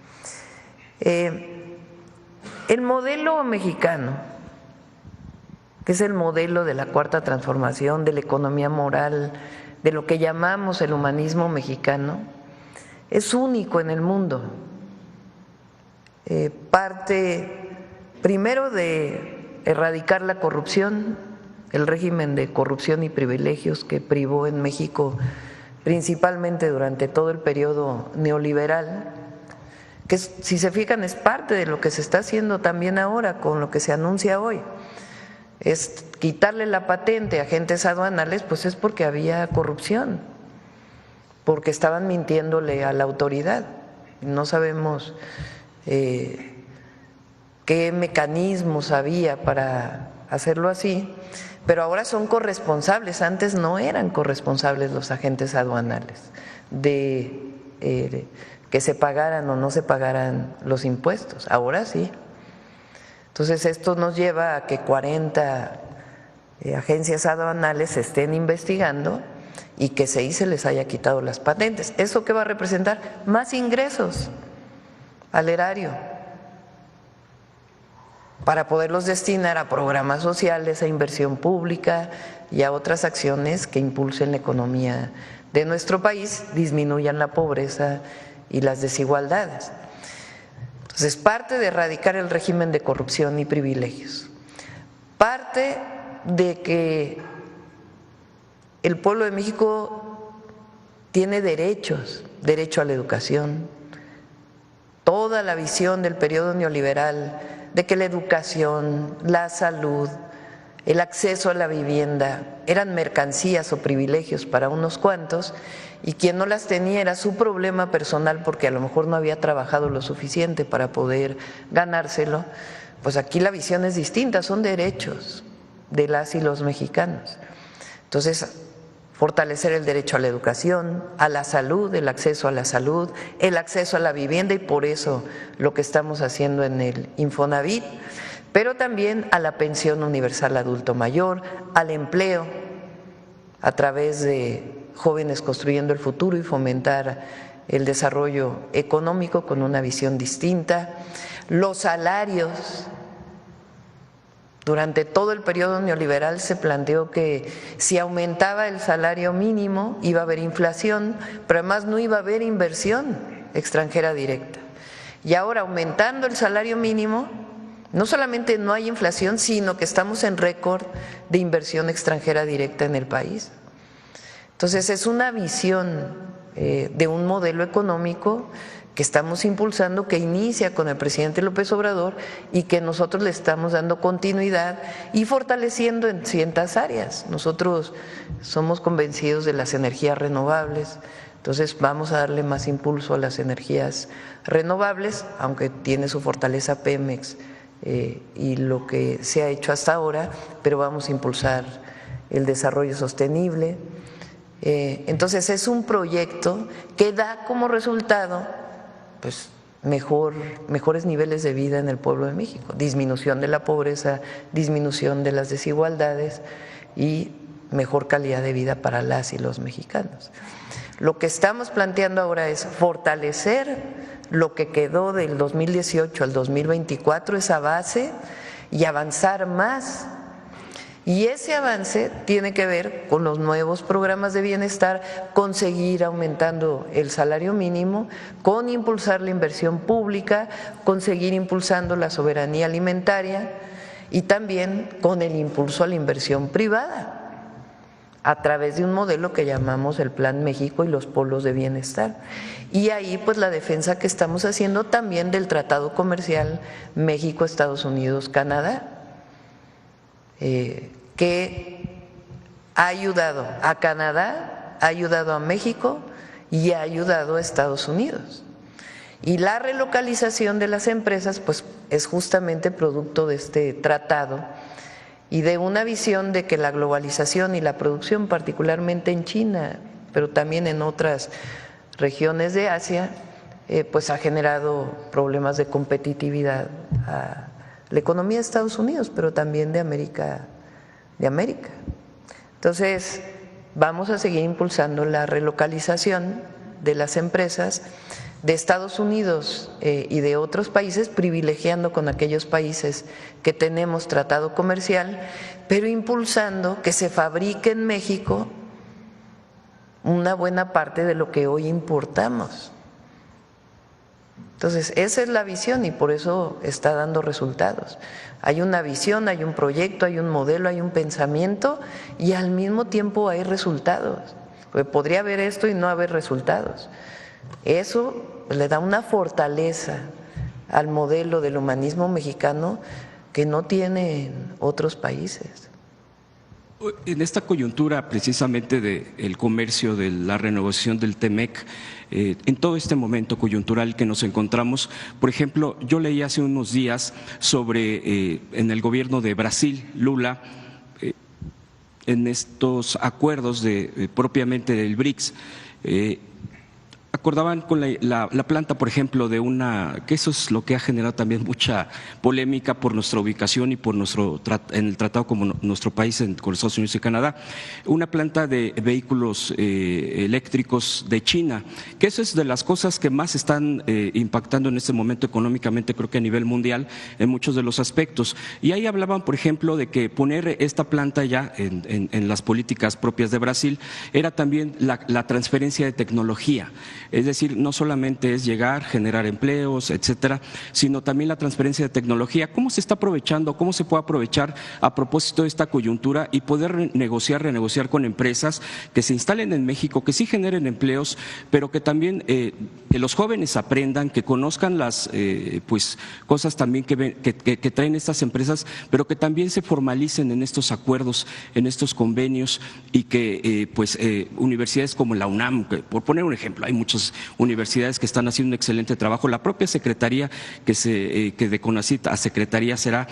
El modelo mexicano, que es el modelo de la Cuarta Transformación, de la economía moral, de lo que llamamos el humanismo mexicano, es único en el mundo. Parte primero de erradicar la corrupción, el régimen de corrupción y privilegios que privó en México principalmente durante todo el periodo neoliberal, que si se fijan es parte de lo que se está haciendo también ahora con lo que se anuncia hoy. Es quitarle la patente a agentes aduanales, pues es porque había corrupción, porque estaban mintiéndole a la autoridad. No sabemos qué mecanismos había para hacerlo así, pero ahora son corresponsables. Antes no eran corresponsables los agentes aduanales de que se pagaran o no se pagaran los impuestos, ahora sí. Entonces esto nos lleva a que 40 agencias aduanales se estén investigando y que se les haya quitado las patentes. ¿Eso qué va a representar? Más ingresos al erario para poderlos destinar a programas sociales, a inversión pública y a otras acciones que impulsen la economía de nuestro país, disminuyan la pobreza y las desigualdades. Entonces, parte de erradicar el régimen de corrupción y privilegios, parte de que el pueblo de México tiene derechos, derecho a la educación, toda la visión del periodo neoliberal de que la educación, la salud, el acceso a la vivienda eran mercancías o privilegios para unos cuantos y quien no las tenía era su problema personal porque a lo mejor no había trabajado lo suficiente para poder ganárselo. Pues aquí la visión es distinta, son derechos de las y los mexicanos. Entonces, fortalecer el derecho a la educación, a la salud, el acceso a la salud, el acceso a la vivienda y por eso lo que estamos haciendo en el Infonavit, pero también a la pensión universal adulto mayor, al empleo a través de Jóvenes Construyendo el Futuro y fomentar el desarrollo económico con una visión distinta, los salarios. Durante todo el periodo neoliberal se planteó que si aumentaba el salario mínimo iba a haber inflación, pero además no iba a haber inversión extranjera directa. Y ahora aumentando el salario mínimo No solamente no hay inflación, sino que estamos en récord de inversión extranjera directa en el país. Entonces es una visión de un modelo económico que estamos impulsando, que inicia con el presidente López Obrador y que nosotros le estamos dando continuidad y fortaleciendo en ciertas áreas. Nosotros somos convencidos de las energías renovables, entonces vamos a darle más impulso a las energías renovables, aunque tiene su fortaleza Pemex y lo que se ha hecho hasta ahora, pero vamos a impulsar el desarrollo sostenible. Entonces es un proyecto que da como resultado pues mejores niveles de vida en el pueblo de México, disminución de la pobreza, disminución de las desigualdades y mejor calidad de vida para las y los mexicanos. Lo que estamos planteando ahora es fortalecer lo que quedó del 2018 al 2024, esa base, y avanzar más. Y ese avance tiene que ver con los nuevos programas de bienestar, con seguir aumentando el salario mínimo, con impulsar la inversión pública, con seguir impulsando la soberanía alimentaria y también con el impulso a la inversión privada a través de un modelo que llamamos el Plan México y los polos de bienestar. Y ahí pues la defensa que estamos haciendo también del Tratado Comercial México, Estados Unidos, Canadá, que ha ayudado a Canadá, ha ayudado a México y ha ayudado a Estados Unidos. Y la relocalización de las empresas pues es justamente producto de este tratado y de una visión de que la globalización y la producción, particularmente en China, pero también en otras regiones de Asia, pues ha generado problemas de competitividad a la economía de Estados Unidos, pero también de América. Entonces, vamos a seguir impulsando la relocalización de las empresas de Estados Unidos y de otros países, privilegiando con aquellos países que tenemos tratado comercial, pero impulsando que se fabrique en México una buena parte de lo que hoy importamos. Entonces, esa es la visión y por eso está dando resultados. Hay una visión, hay un proyecto, hay un modelo, hay un pensamiento y al mismo tiempo hay resultados. Porque podría haber esto y no haber resultados. Eso le da una fortaleza al modelo del humanismo mexicano que no tienen otros países. En esta coyuntura precisamente del comercio, de la renovación del TEMEC, en todo este momento coyuntural que nos encontramos, por ejemplo, yo leí hace unos días sobre en el gobierno de Brasil, Lula, en estos acuerdos propiamente del BRICS, acordaban con la planta, por ejemplo, que eso es lo que ha generado también mucha polémica por nuestra ubicación y por en el tratado como nuestro país con Estados Unidos y Canadá, una planta de vehículos eléctricos de China, que eso es de las cosas que más están impactando en este momento económicamente, creo que a nivel mundial, en muchos de los aspectos. Y ahí hablaban, por ejemplo, de que poner esta planta ya en las políticas propias de Brasil era también la transferencia de tecnología. Es decir, no solamente es llegar, generar empleos, etcétera, sino también la transferencia de tecnología. ¿Cómo se está aprovechando? ¿Cómo se puede aprovechar a propósito de esta coyuntura y poder renegociar con empresas que se instalen en México, que sí generen empleos, pero que también que los jóvenes aprendan, que conozcan las pues cosas también que traen estas empresas, pero que también se formalicen en estos acuerdos, en estos convenios y que universidades como la UNAM, por poner un ejemplo, hay muchas universidades que están haciendo un excelente trabajo, la propia secretaría que de CONACYT a secretaría será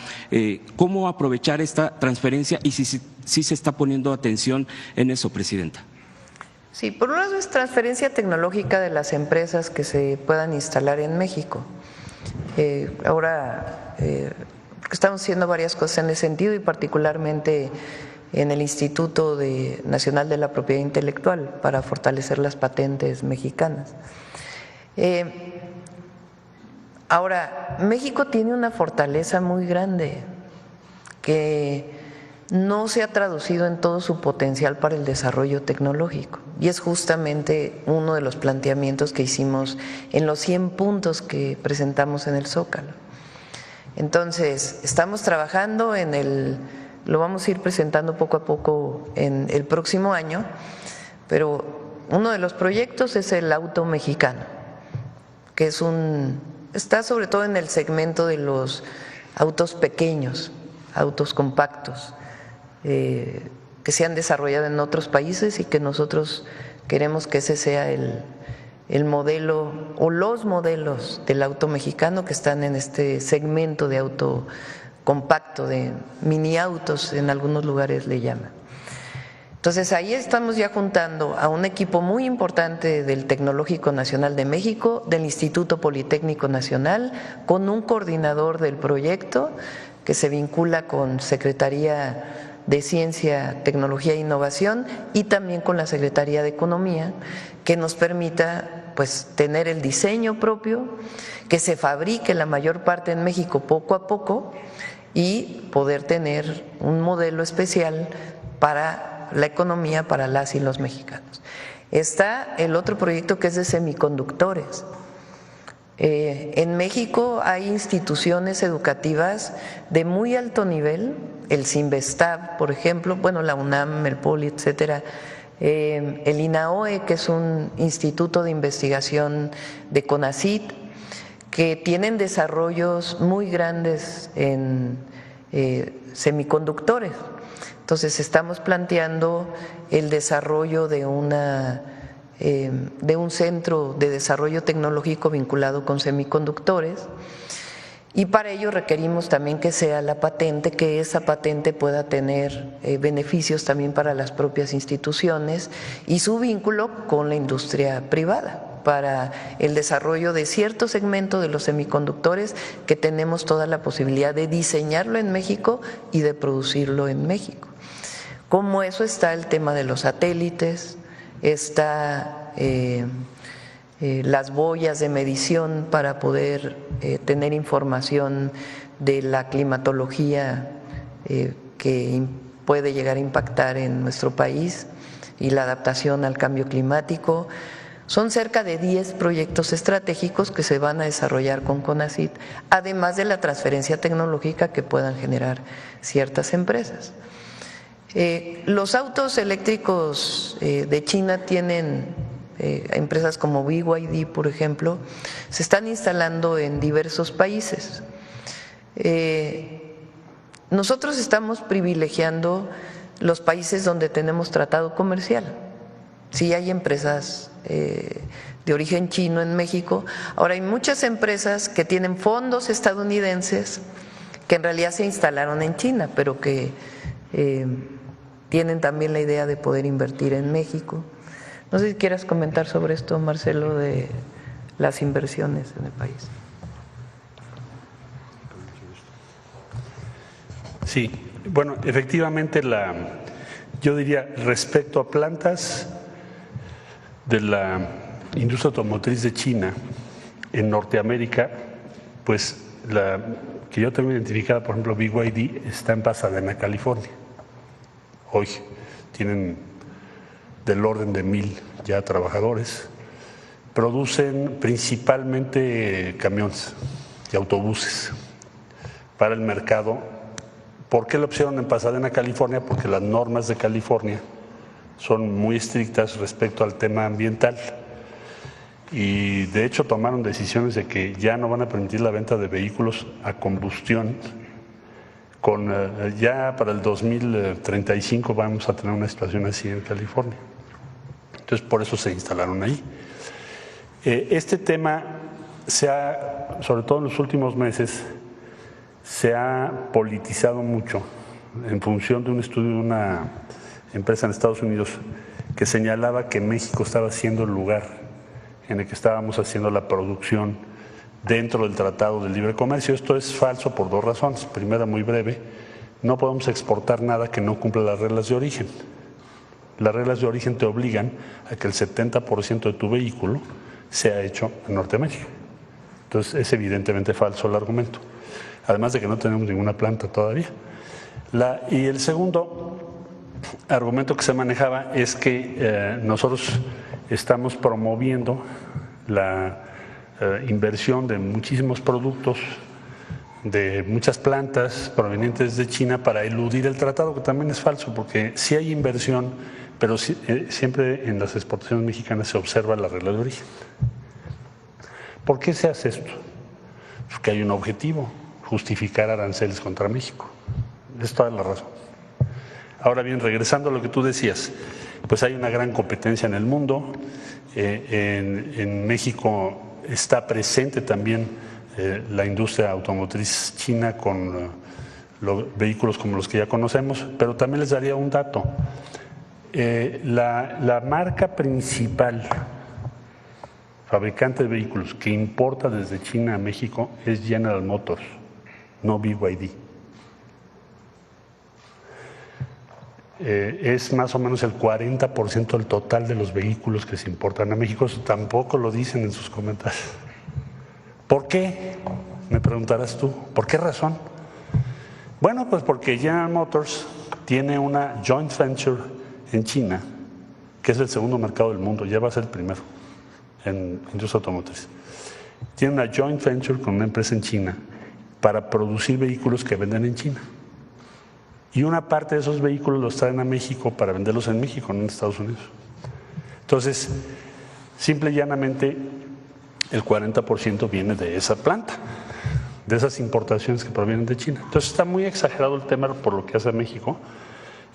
cómo aprovechar esta transferencia y si se está poniendo atención en eso, Presidenta. Sí, por un lado es transferencia tecnológica de las empresas que se puedan instalar en México. Ahora estamos haciendo varias cosas en ese sentido y particularmente en el Instituto Nacional de la Propiedad Intelectual para fortalecer las patentes mexicanas. Ahora, México tiene una fortaleza muy grande que no se ha traducido en todo su potencial para el desarrollo tecnológico y es justamente uno de los planteamientos que hicimos en los 100 puntos que presentamos en el Zócalo. Entonces, estamos trabajando lo vamos a ir presentando poco a poco en el próximo año, pero uno de los proyectos es el auto mexicano, que está sobre todo en el segmento de los autos pequeños, autos compactos, que se han desarrollado en otros países y que nosotros queremos que ese sea el modelo o los modelos del auto mexicano que están en este segmento de auto compacto, de mini autos, en algunos lugares le llaman. Entonces ahí estamos ya juntando a un equipo muy importante del Tecnológico Nacional de México, del Instituto Politécnico Nacional, con un coordinador del proyecto que se vincula con Secretaría de Ciencia, Tecnología e Innovación y también con la Secretaría de Economía, que nos permita pues tener el diseño propio, que se fabrique la mayor parte en México poco a poco y poder tener un modelo especial para la economía para las y los mexicanos. Está el otro proyecto que es de semiconductores. En México hay instituciones educativas de muy alto nivel, el CINVESTAB, por ejemplo, bueno, la UNAM, el POLI, etcétera, el INAOE, que es un instituto de investigación de CONACYT, que tienen desarrollos muy grandes en semiconductores. Entonces estamos planteando el desarrollo de un centro de desarrollo tecnológico vinculado con semiconductores y para ello requerimos también que sea la patente, que esa patente pueda tener beneficios también para las propias instituciones y su vínculo con la industria privada para el desarrollo de cierto segmento de los semiconductores que tenemos toda la posibilidad de diseñarlo en México y de producirlo en México. Como eso está el tema de los satélites, está las boyas de medición para poder tener información de la climatología que puede llegar a impactar en nuestro país y la adaptación al cambio climático. Son cerca de 10 proyectos estratégicos que se van a desarrollar con CONACYT, además de la transferencia tecnológica que puedan generar ciertas empresas. Los autos eléctricos de China tienen empresas como BYD, por ejemplo, se están instalando en diversos países. Nosotros estamos privilegiando los países donde tenemos tratado comercial. Sí hay empresas de origen chino en México. Ahora hay muchas empresas que tienen fondos estadounidenses que en realidad se instalaron en China, pero que tienen también la idea de poder invertir en México. No sé si quieras comentar sobre esto, Marcelo, de las inversiones en el país. Sí, bueno, efectivamente yo diría respecto a plantas de la industria automotriz de China en Norteamérica, pues la que yo tengo identificada, por ejemplo, BYD está en Pasadena, California. Hoy tienen del orden de 1,000 ya trabajadores, producen principalmente camiones y autobuses para el mercado. ¿Por qué lo pusieron en Pasadena, California? Porque las normas de California son muy estrictas respecto al tema ambiental y de hecho tomaron decisiones de que ya no van a permitir la venta de vehículos a combustión. Ya para el 2035 vamos a tener una situación así en California. Entonces por eso se instalaron ahí. Este tema sobre todo en los últimos meses, se ha politizado mucho en función de un estudio de una empresa en Estados Unidos que señalaba que México estaba siendo el lugar en el que estábamos haciendo la producción dentro del Tratado de Libre Comercio. Esto es falso por dos razones. Primera, muy breve, no podemos exportar nada que no cumpla las reglas de origen. Las reglas de origen te obligan a que el 70% de tu vehículo sea hecho en Norteamérica. Entonces es evidentemente falso el argumento. Además de que no tenemos ninguna planta todavía. Y el segundo argumento que se manejaba es que nosotros estamos promoviendo la inversión de muchísimos productos de muchas plantas provenientes de China para eludir el tratado, que también es falso, porque sí hay inversión, pero siempre en las exportaciones mexicanas se observa la regla de origen. ¿Por qué se hace esto? Porque hay un objetivo, justificar aranceles contra México. Es toda la razón. Ahora bien, regresando a lo que tú decías, pues hay una gran competencia en el mundo. En México está presente también la industria automotriz china con vehículos como los que ya conocemos, pero también les daría un dato. La marca principal fabricante de vehículos que importa desde China a México es General Motors, no BYD. Es más o menos el 40% del total de los vehículos que se importan a México. Eso tampoco lo dicen en sus comentarios. ¿Por qué? Me preguntarás tú. ¿Por qué razón? Bueno, pues porque General Motors tiene una joint venture en China, que es el segundo mercado del mundo, ya va a ser el primero en industria automotriz. Tiene una joint venture con una empresa en China para producir vehículos que venden en China. Y una parte de esos vehículos los traen a México para venderlos en México, no en Estados Unidos. Entonces, simple y llanamente, el 40% viene de esa planta, de esas importaciones que provienen de China. Entonces, está muy exagerado el tema por lo que hace México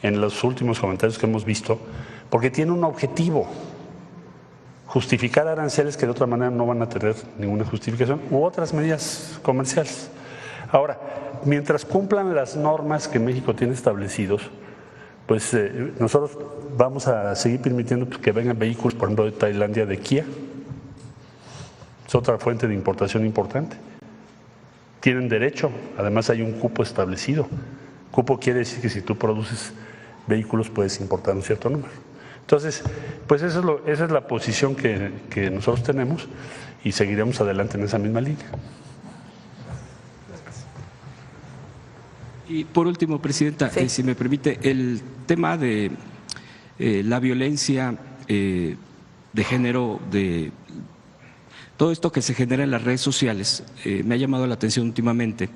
en los últimos comentarios que hemos visto, porque tiene un objetivo: justificar aranceles que de otra manera no van a tener ninguna justificación, u otras medidas comerciales. Ahora, mientras cumplan las normas que México tiene establecidos, pues nosotros vamos a seguir permitiendo que vengan vehículos, por ejemplo, de Tailandia, de Kia. Es otra fuente de importación importante. Tienen derecho, además hay un cupo establecido. Cupo quiere decir que si tú produces vehículos puedes importar un cierto número. Entonces, pues esa es la posición que nosotros tenemos y seguiremos adelante en esa misma línea. Y por último, Presidenta, sí, si me permite, el tema de la violencia de género, de todo esto que se genera en las redes sociales, me ha llamado la atención últimamente.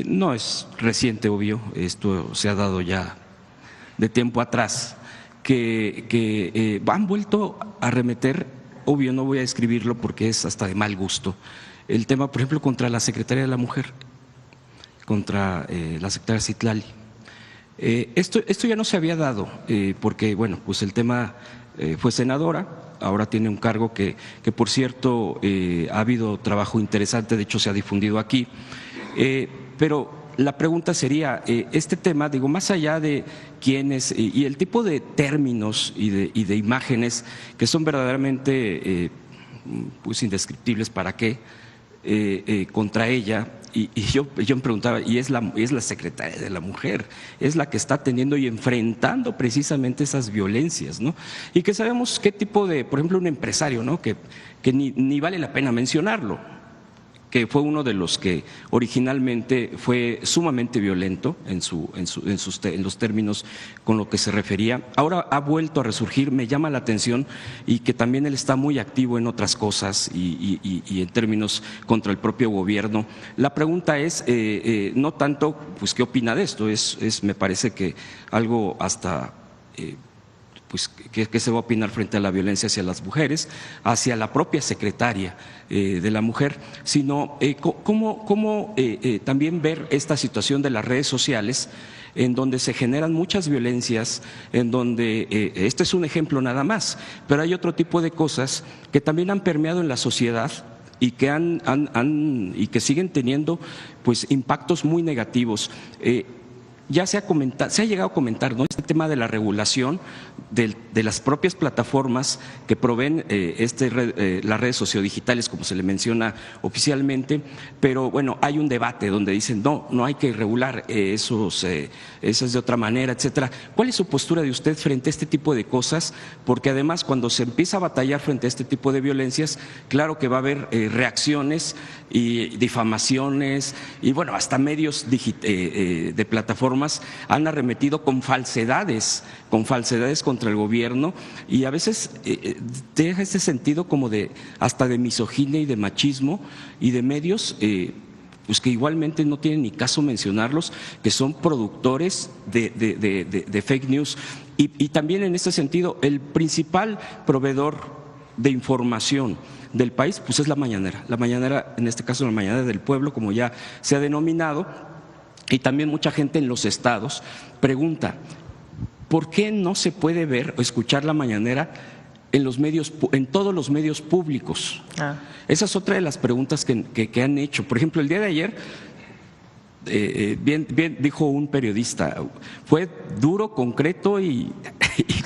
No es reciente, obvio, esto se ha dado ya de tiempo atrás, que han vuelto a remeter, obvio, no voy a describirlo porque es hasta de mal gusto, el tema, por ejemplo, contra la Secretaría de la Mujer, contra la secretaria Citlali. Esto ya no se había dado, porque, bueno, pues el tema fue senadora, ahora tiene un cargo que por cierto, ha habido trabajo interesante, de hecho se ha difundido aquí, pero la pregunta sería, este tema, digo, más allá de quiénes y el tipo de términos y de imágenes que son verdaderamente pues indescriptibles, ¿para qué? Contra ella, y yo me preguntaba, y es la secretaria de la Mujer, es la que está teniendo y enfrentando precisamente esas violencias, ¿no? Y que sabemos qué tipo de, por ejemplo, un empresario, ¿no? Que ni vale la pena mencionarlo, que fue uno de los que originalmente fue sumamente violento en los términos con lo que se refería. Ahora ha vuelto a resurgir, me llama la atención, y que también él está muy activo en otras cosas y en términos contra el propio gobierno. La pregunta es, no tanto, pues, ¿qué opina de esto? Me parece que algo hasta… pues que se va a opinar frente a la violencia hacia las mujeres, hacia la propia secretaria de la Mujer, sino cómo también ver esta situación de las redes sociales, en donde se generan muchas violencias, en donde este es un ejemplo nada más, pero hay otro tipo de cosas que también han permeado en la sociedad y que y que siguen teniendo, pues, impactos muy negativos. Ya se ha llegado a comentar, ¿no?, este tema de la regulación de las propias plataformas que proveen las redes sociodigitales, como se le menciona oficialmente, pero bueno, hay un debate donde dicen no hay que regular eso es de otra manera, etcétera. ¿Cuál es su postura de usted frente a este tipo de cosas? Porque además, cuando se empieza a batallar frente a este tipo de violencias, claro que va a haber reacciones y difamaciones, y bueno, hasta medios de plataformas han arremetido con falsedades contra el gobierno, y a veces deja ese sentido como hasta de misoginia y de machismo, y de medios pues que igualmente no tiene ni caso mencionarlos, que son productores de fake news. Y también en este sentido, el principal proveedor de información del país, pues es la mañanera, en este caso la mañanera del pueblo, como ya se ha denominado, y también mucha gente en los estados pregunta, ¿por qué no se puede ver o escuchar la mañanera en todos los medios públicos? Esa es otra de las preguntas que han hecho. Por ejemplo, el día de ayer, bien dijo un periodista, fue duro, concreto y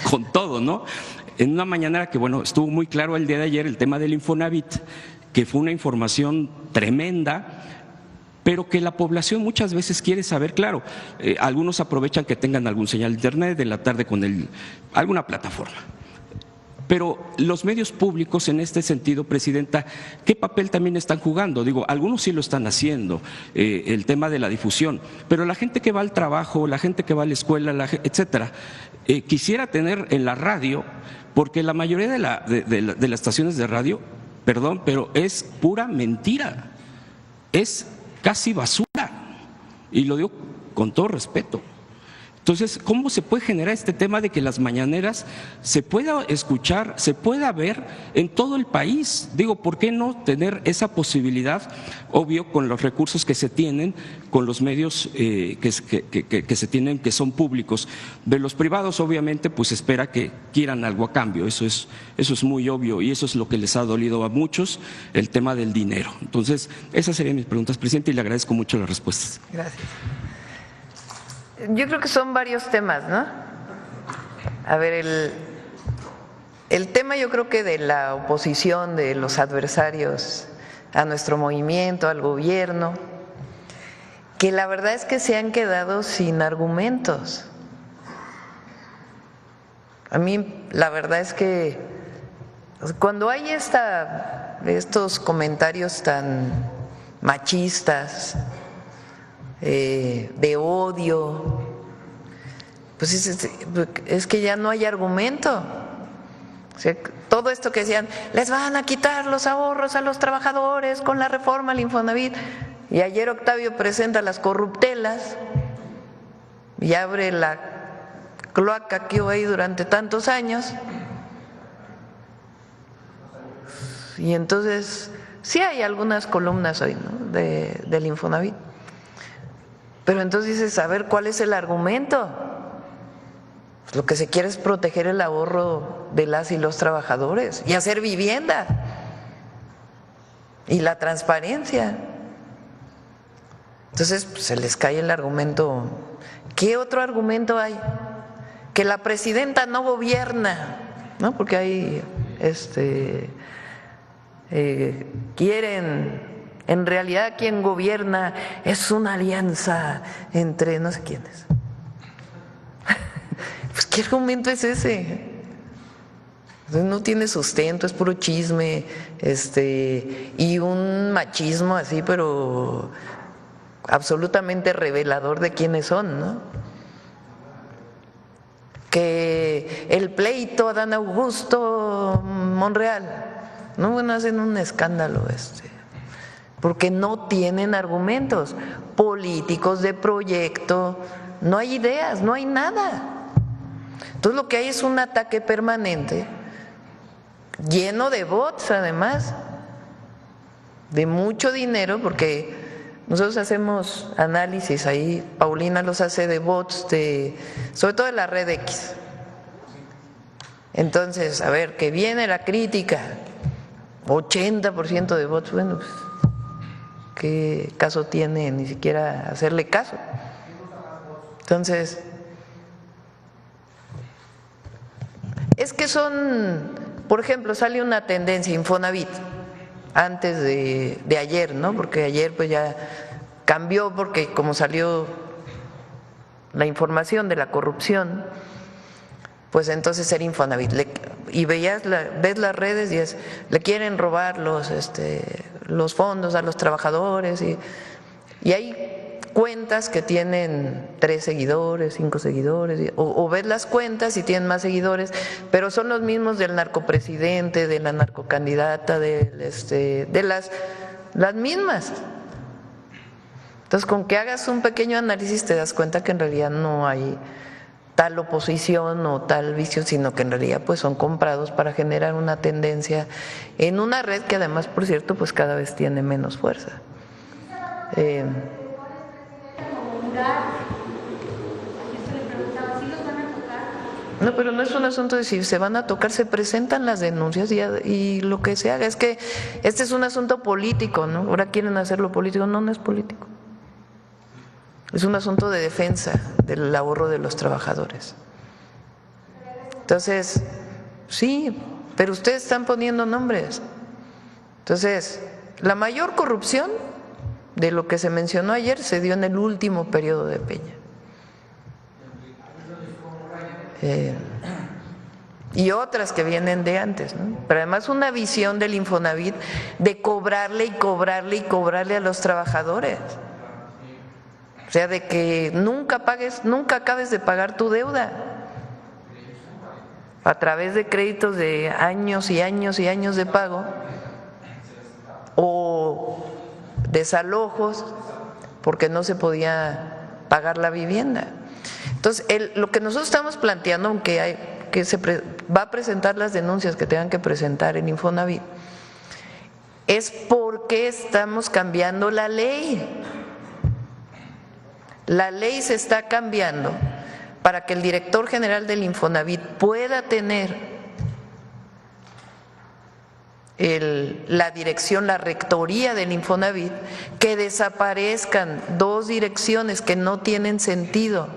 con todo, ¿no? En una mañanera que, bueno, estuvo muy claro el día de ayer el tema del Infonavit, que fue una información tremenda, pero que la población muchas veces quiere saber. Claro, algunos aprovechan que tengan algún señal de internet de la tarde con alguna plataforma. Pero los medios públicos en este sentido, Presidenta, ¿qué papel también están jugando? Digo, algunos sí lo están haciendo, el tema de la difusión, pero la gente que va al trabajo, la gente que va a la escuela, etcétera, quisiera tener en la radio, porque la mayoría de las estaciones de radio, perdón, pero es pura mentira, es casi basura, y lo digo con todo respeto. Entonces, ¿cómo se puede generar este tema de que las mañaneras se pueda escuchar, se pueda ver en todo el país? Digo, ¿por qué no tener esa posibilidad? Obvio, con los recursos que se tienen, con los medios que se tienen, que son públicos. De los privados, obviamente, pues espera que quieran algo a cambio. Eso es muy obvio y eso es lo que les ha dolido a muchos, el tema del dinero. Entonces, esas serían mis preguntas, Presidente, y le agradezco mucho las respuestas. Gracias. Yo creo que son varios temas, ¿no? A ver, el tema yo creo que de la oposición, de los adversarios a nuestro movimiento, al gobierno, que la verdad es que se han quedado sin argumentos. A mí la verdad es que cuando hay estos comentarios tan machistas, de odio, pues es que ya no hay argumento. O sea, todo esto que decían, les van a quitar los ahorros a los trabajadores con la reforma al Infonavit, y ayer Octavio presenta las corruptelas y abre la cloaca que hubo ahí durante tantos años, y entonces sí hay algunas columnas hoy, ¿no? del Infonavit. Pero entonces dices, a ver, ¿cuál es el argumento? Pues lo que se quiere es proteger el ahorro de las y los trabajadores y hacer vivienda y la transparencia. Entonces pues, se les cae el argumento. ¿Qué otro argumento hay? Que la presidenta no gobierna, ¿no? Porque hay quieren. En realidad quien gobierna es una alianza entre no sé quiénes. Pues ¿qué argumento es ese? No tiene sustento, es puro chisme, y un machismo así, pero absolutamente revelador de quiénes son, ¿no? Que el pleito a Dan Augusto Monreal, no, bueno, hacen un escándalo porque no tienen argumentos políticos de proyecto, no hay ideas, no hay nada. Entonces lo que hay es un ataque permanente, lleno de bots además, de mucho dinero, porque nosotros hacemos análisis ahí, Paulina los hace de bots, sobre todo de la red X. Entonces, a ver, que viene la crítica, 80% de bots, bueno, pues, ¿qué caso tiene ni siquiera hacerle caso? Entonces, es que son, por ejemplo, sale una tendencia Infonavit antes de ayer, ¿no? Porque ayer pues ya cambió, porque como salió la información de la corrupción, pues entonces era Infonavit. Y ves las redes y le quieren robar los fondos a los trabajadores y hay cuentas que tienen 3 seguidores, 5 seguidores, o ves las cuentas y tienen más seguidores, pero son los mismos del narcopresidente, de la narcocandidata, de las mismas. Entonces, con que hagas un pequeño análisis te das cuenta que en realidad no hay tal oposición o tal vicio, sino que en realidad pues son comprados para generar una tendencia en una red que además, por cierto, pues cada vez tiene menos fuerza. No, pero no es un asunto de si se van a tocar, se presentan las denuncias y lo que se haga. Es que este es un asunto político, ¿no? Ahora quieren hacerlo político. No, no es político. Es un asunto de defensa del ahorro de los trabajadores. Entonces, sí, pero ustedes están poniendo nombres. Entonces, la mayor corrupción de lo que se mencionó ayer se dio en el último periodo de Peña. Y otras que vienen de antes, ¿no? Pero además una visión del Infonavit de cobrarle y cobrarle y cobrarle a los trabajadores. O sea, de que nunca acabes de pagar tu deuda a través de créditos de años y años y años de pago o desalojos porque no se podía pagar la vivienda. Entonces, lo que nosotros estamos planteando, aunque va a presentar las denuncias que tengan que presentar en Infonavit, es porque estamos cambiando la ley. La ley se está cambiando para que el director general del Infonavit pueda tener la dirección, la rectoría del Infonavit, que desaparezcan dos direcciones que no tienen sentido,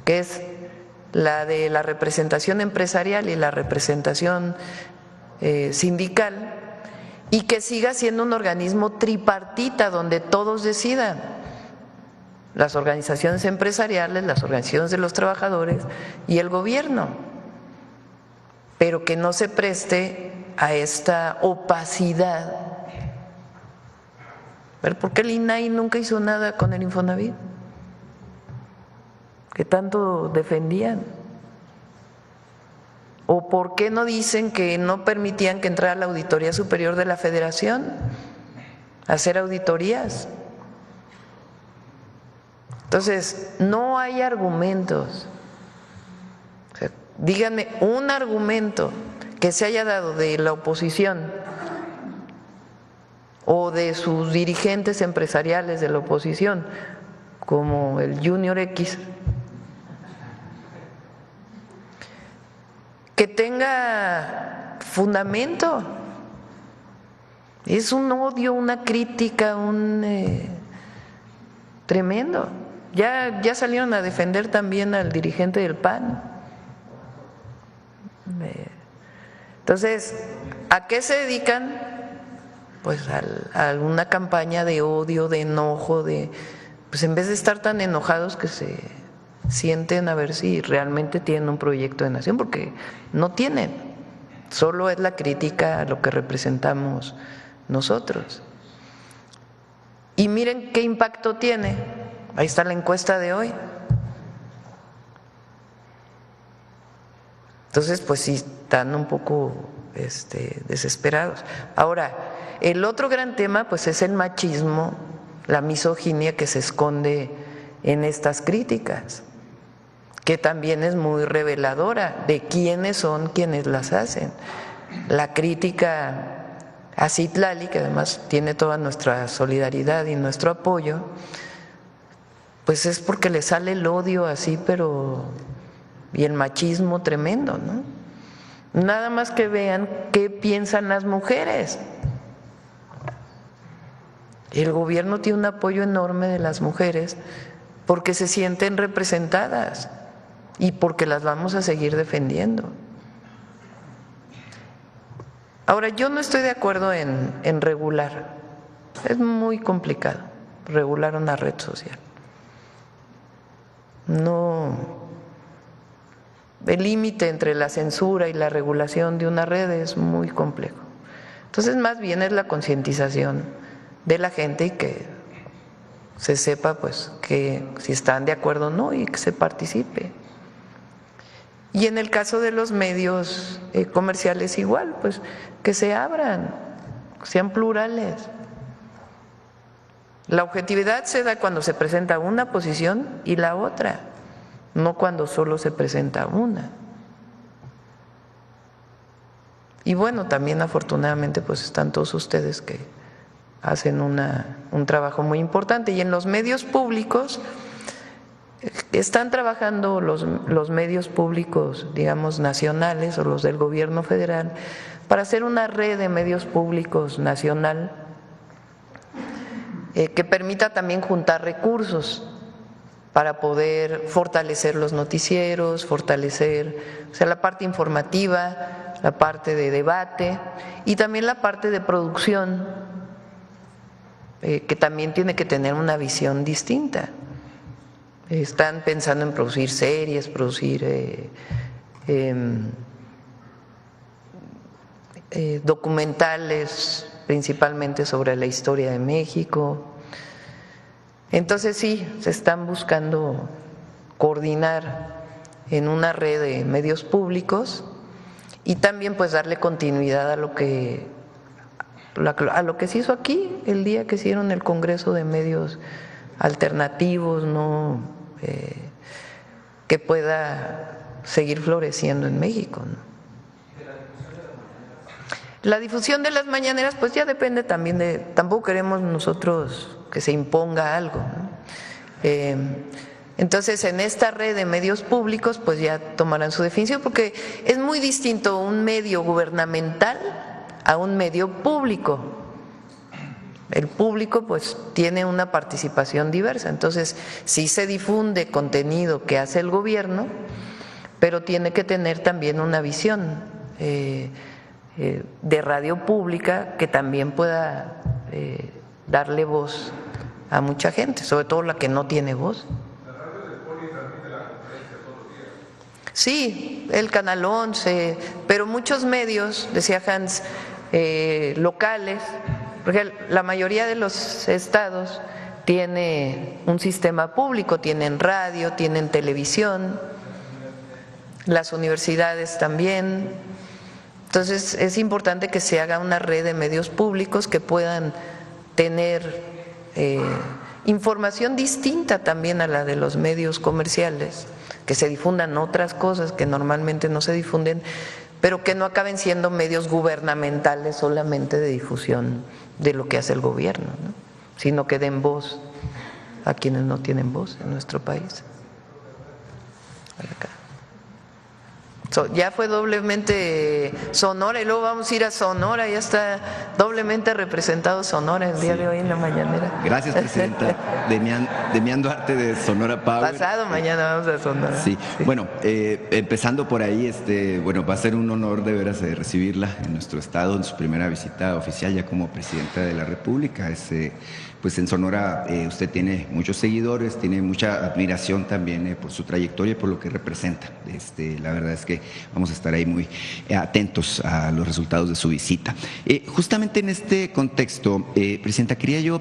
que es la de la representación empresarial y la representación sindical, y que siga siendo un organismo tripartita donde todos decidan. Las organizaciones empresariales, las organizaciones de los trabajadores y el gobierno, pero que no se preste a esta opacidad. ¿Por qué el INAI nunca hizo nada con el Infonavit? Que tanto defendían. ¿O por qué no dicen que no permitían que entrara la Auditoría Superior de la Federación a hacer auditorías? Entonces, no hay argumentos. O sea, díganme un argumento que se haya dado de la oposición o de sus dirigentes empresariales de la oposición, como el Junior X, que tenga fundamento. Es un odio, una crítica, tremendo. Ya salieron a defender también al dirigente del PAN. Entonces, ¿a qué se dedican? Pues a una campaña de odio, de enojo, pues en vez de estar tan enojados, que se sienten a ver si realmente tienen un proyecto de nación, porque no tienen, solo es la crítica a lo que representamos nosotros. Y miren qué impacto tiene. Ahí está la encuesta de hoy. Entonces, pues sí, están un poco desesperados. Ahora, el otro gran tema pues es el machismo, la misoginia que se esconde en estas críticas, que también es muy reveladora de quiénes son quienes las hacen. La crítica a Citlali, que además tiene toda nuestra solidaridad y nuestro apoyo, pues es porque le sale el odio así, y el machismo tremendo, ¿no? Nada más que vean qué piensan las mujeres. El gobierno tiene un apoyo enorme de las mujeres porque se sienten representadas y porque las vamos a seguir defendiendo. Ahora, yo no estoy de acuerdo en regular. Es muy complicado regular una red social. No, el límite entre la censura y la regulación de una red es muy complejo. Entonces, más bien es la concientización de la gente y que se sepa pues que si están de acuerdo o no y que se participe. Y en el caso de los medios comerciales igual, pues que se abran, sean plurales La objetividad se da cuando se presenta una posición y la otra, no cuando solo se presenta una. Y bueno, también afortunadamente pues están todos ustedes que hacen un trabajo muy importante. Y en los medios públicos están trabajando los medios públicos, digamos, nacionales o los del gobierno federal, para hacer una red de medios públicos nacional que permita también juntar recursos para poder fortalecer los noticieros, fortalecer, o sea, la parte informativa, la parte de debate y también la parte de producción, que también tiene que tener una visión distinta. Están pensando en producir series, producir documentales, principalmente sobre la historia de México. Entonces sí, se están buscando coordinar en una red de medios públicos y también pues darle continuidad a lo que se hizo aquí el día que hicieron el Congreso de Medios Alternativos, ¿no? Que pueda seguir floreciendo en México, ¿no? La difusión de las mañaneras pues ya depende también de, tampoco queremos nosotros que se imponga algo, ¿no? Entonces en esta red de medios públicos pues ya tomarán su definición, porque es muy distinto un medio gubernamental a un medio público. El público pues tiene una participación diversa, entonces sí se difunde contenido que hace el gobierno, pero tiene que tener también una visión de radio pública que también pueda darle voz a mucha gente, sobre todo la que no tiene voz. ¿La radio del Poli transmite la conferencia todos los días? Sí, el Canal 11, pero muchos medios, decía Hans, locales, porque la mayoría de los estados tiene un sistema público, tienen radio, tienen televisión, las universidades también. Entonces es importante que se haga una red de medios públicos que puedan tener información distinta también a la de los medios comerciales, que se difundan otras cosas que normalmente no se difunden, pero que no acaben siendo medios gubernamentales solamente de difusión de lo que hace el gobierno, ¿no? Sino que den voz a quienes no tienen voz en nuestro país. Ya fue doblemente Sonora y luego vamos a ir a Sonora, ya está doblemente representado Sonora el día de hoy en la mañanera. Gracias, presidenta. Demián Duarte de Sonora Power. Pasado mañana vamos a Sonora. Sí, bueno, empezando por ahí, bueno, va a ser un honor de veras recibirla en nuestro estado en su primera visita oficial ya como presidenta de la República. Pues en Sonora usted tiene muchos seguidores, tiene mucha admiración también por su trayectoria y por lo que representa. La verdad es que vamos a estar ahí muy atentos a los resultados de su visita. Justamente en este contexto, presidenta, quería yo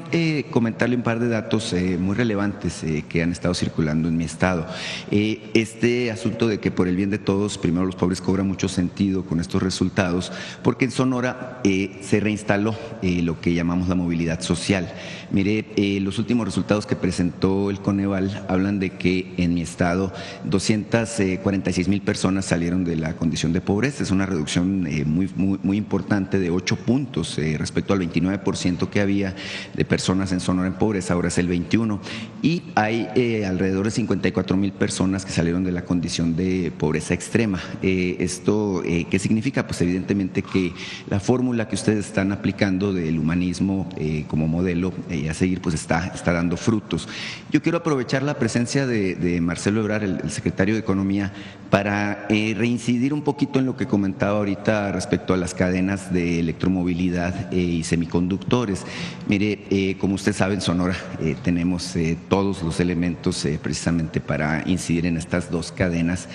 comentarle un par de datos muy relevantes que han estado circulando en mi estado. Este asunto de que por el bien de todos, primero los pobres, cobra mucho sentido con estos resultados, porque en Sonora se reinstaló lo que llamamos la movilidad social. Mire, los últimos resultados que presentó el Coneval hablan de que en mi estado 246,000 personas salieron de la condición de pobreza. Es una reducción muy importante de 8 puntos respecto al 29% que había de personas en Sonora en pobreza, ahora es el 21%. Y hay alrededor de 54,000 personas que salieron de la condición de pobreza extrema. ¿Esto qué significa? Pues evidentemente que la fórmula que ustedes están aplicando del humanismo como modelo a seguir pues está dando frutos. Yo quiero aprovechar la presencia de Marcelo Ebrard, el secretario de Economía, para reincidir un poquito en lo que comentaba ahorita respecto a las cadenas de electromovilidad y semiconductores. Mire, como usted sabe, en Sonora tenemos todos los elementos precisamente para incidir en estas dos cadenas.